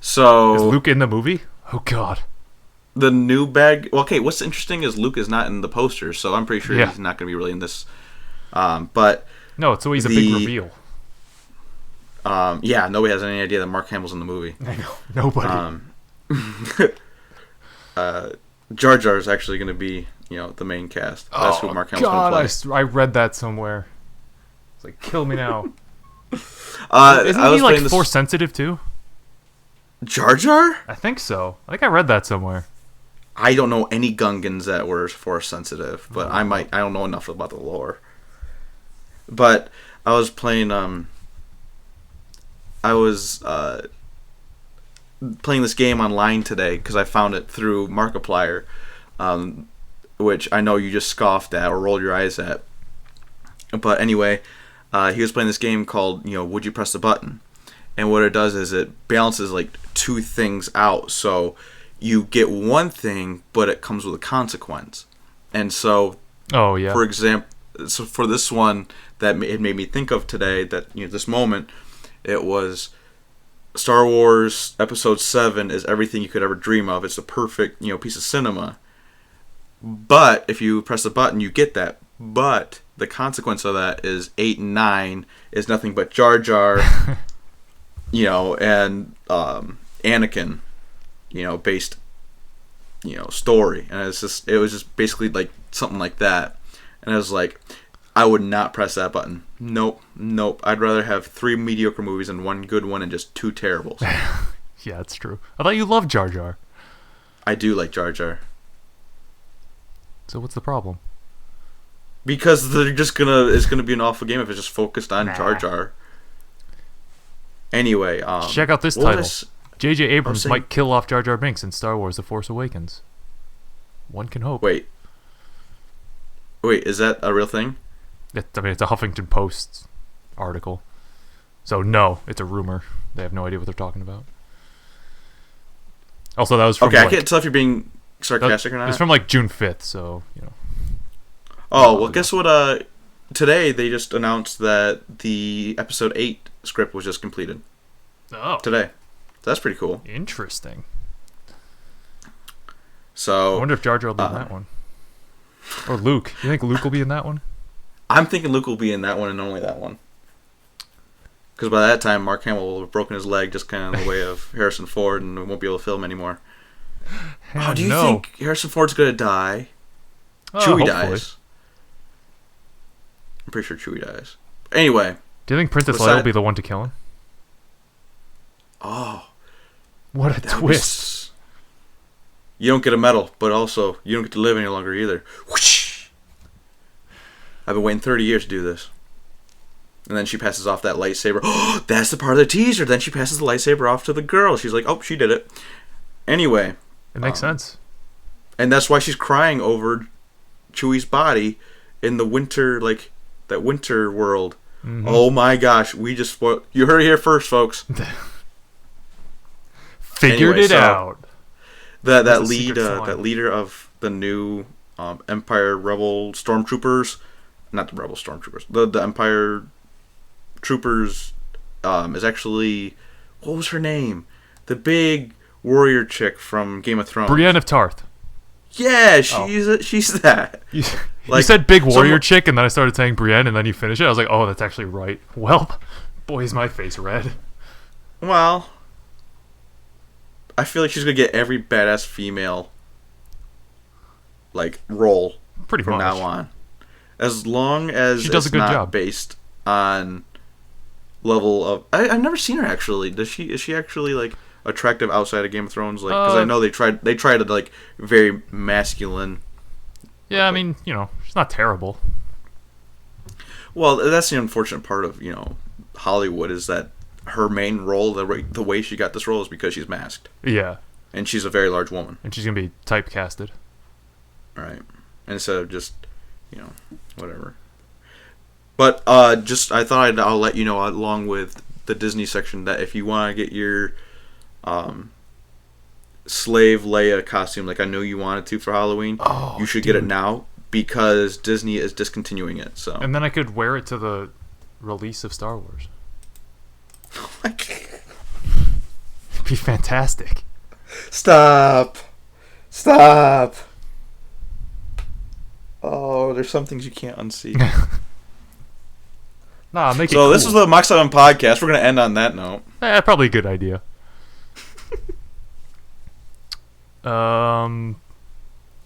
So... Is Luke in the movie? Oh, God. The new bag... Well, okay, what's interesting is Luke is not in the posters, so I'm pretty sure he's not going to be really in this. But... No, it's always a big reveal. Yeah, nobody has any idea that Mark Hamill's in the movie. I know. Nobody. Jar Jar is actually going to be, the main cast. That's who Mark Hamill's going to play. I read that somewhere. It's like, kill me now. Isn't he, like, Force sensitive, too? Jar Jar? I think so. I think I read that somewhere. I don't know any Gungans that were Force sensitive, but I don't know enough about the lore. But I was playing, playing this game online today because I found it through Markiplier, which I know you just scoffed at or rolled your eyes at. But anyway, he was playing this game called, Would You Press the Button? And what it does is it balances like two things out. So you get one thing, but it comes with a consequence. And so, for example, so for this one that it made me think of today, that this moment, it was Star Wars Episode 7 is everything you could ever dream of. It's the perfect piece of cinema. But if you press the button, you get that. But the consequence of that is 8 and 9 is nothing but Jar Jar. And Anakin, based, story, and it was just basically like something like that, and I was like, I would not press that button. Nope. I'd rather have 3 mediocre movies and 1 good one and just 2 terribles. Yeah, it's true. I thought you loved Jar Jar. I do like Jar Jar. So what's the problem? Because it's gonna be an awful game if it's just focused on Jar Jar. Anyway, check out this title. J.J. Abrams might kill off Jar Jar Binks in Star Wars: The Force Awakens. One can hope. Wait, is that a real thing? It's a Huffington Post article. So no, it's a rumor. They have no idea what they're talking about. Also, that was from I can't tell if you're being sarcastic or not. It's from like June 5th, so you know. Oh well, guess what? Today they just announced that the episode 8 script was just completed. Oh, Today, so that's pretty cool. interesting. So I wonder if Jar Jar will be in that one, or Luke. You think Luke will be in that one? I'm thinking Luke will be in that one and only that one. Because by that time, Mark Hamill will have broken his leg just kind of in the way of Harrison Ford and won't be able to film anymore. Do you think Harrison Ford's going to die? Chewie hopefully. dies. I'm pretty sure Chewie dies. Anyway. Do you think Princess Leia will be the one to kill him? Oh. What a twist. You don't get a medal, but also you don't get to live any longer either. Whoosh! I've been waiting 30 years to do this. And then she passes off that lightsaber. Oh, that's the part of the teaser. Then she passes the lightsaber off to the girl. She's like, oh, she did it. Anyway. It makes sense. And that's why she's crying over Chewie's body in the winter, like, that winter world. Mm-hmm. Oh my gosh, we just spoiled. You heard it here first, folks. Figured it out. That leader of the new Empire Rebel Stormtroopers, not the Rebel Stormtroopers, the Empire Troopers is actually, what was her name? The big warrior chick from Game of Thrones. Brienne of Tarth. Yeah, she's that. You said big warrior chick, and then I started saying Brienne, and then you finished it. I was like, oh, that's actually right. Well, boy, is my face red. Well, I feel like she's going to get every badass female, like, role pretty from much now on. As long as she does a good job based on level of... I've never seen her, actually. Is she actually, like, attractive outside of Game of Thrones? Like, because I know they tried to, like, very masculine... Yeah, I mean, you know, she's not terrible. Well, that's the unfortunate part of, you know, Hollywood, is that her main role, the way she got this role, is because she's masked. Yeah. And she's a very large woman. And she's going to be typecasted. Right. Instead of just, you know, whatever. But I thought I'll let you know, along with the Disney section, that if you want to get your Slave Leia costume, like I know you wanted to for Halloween, you should get it now, because Disney is discontinuing it. So. And then I could wear it to the release of Star Wars. It'd be fantastic. Stop. Oh, there's some things you can't unsee. Nah, make it So cool. this is the Mach7 podcast. We're going to end on that note. Probably a good idea. I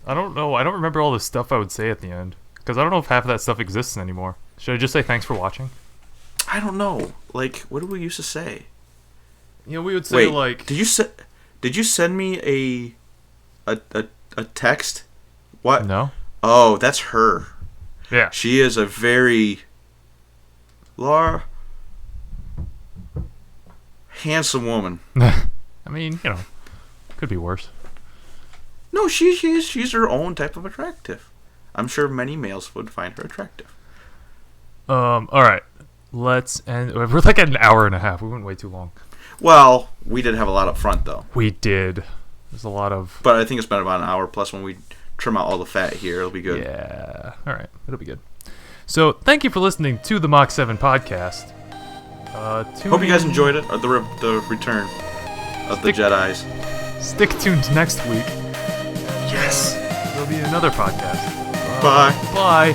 don't know. I don't remember all the stuff I would say at the end, because I don't know if half of that stuff exists anymore. Should I just say thanks for watching? I don't know. Like, what did we used to say? You know, we would say like... Did you send me a text? What? No. Oh, that's her. Yeah. She is a very handsome woman. I mean, you know, could be worse. No, she's her own type of attractive. I'm sure many males would find her attractive. All right. Let's end. We're like at an hour and a half. We went way too long. Well, we did have a lot up front, though. We did. There's a lot of... But I think it's been about an hour, plus when we trim out all the fat here, it'll be good. Yeah. All right. It'll be good. So, thank you for listening to the Mach7 podcast. Hope you guys enjoyed it, or the return of the Jedis. Stick tuned next week. Yes! There'll be another podcast. Bye. Bye.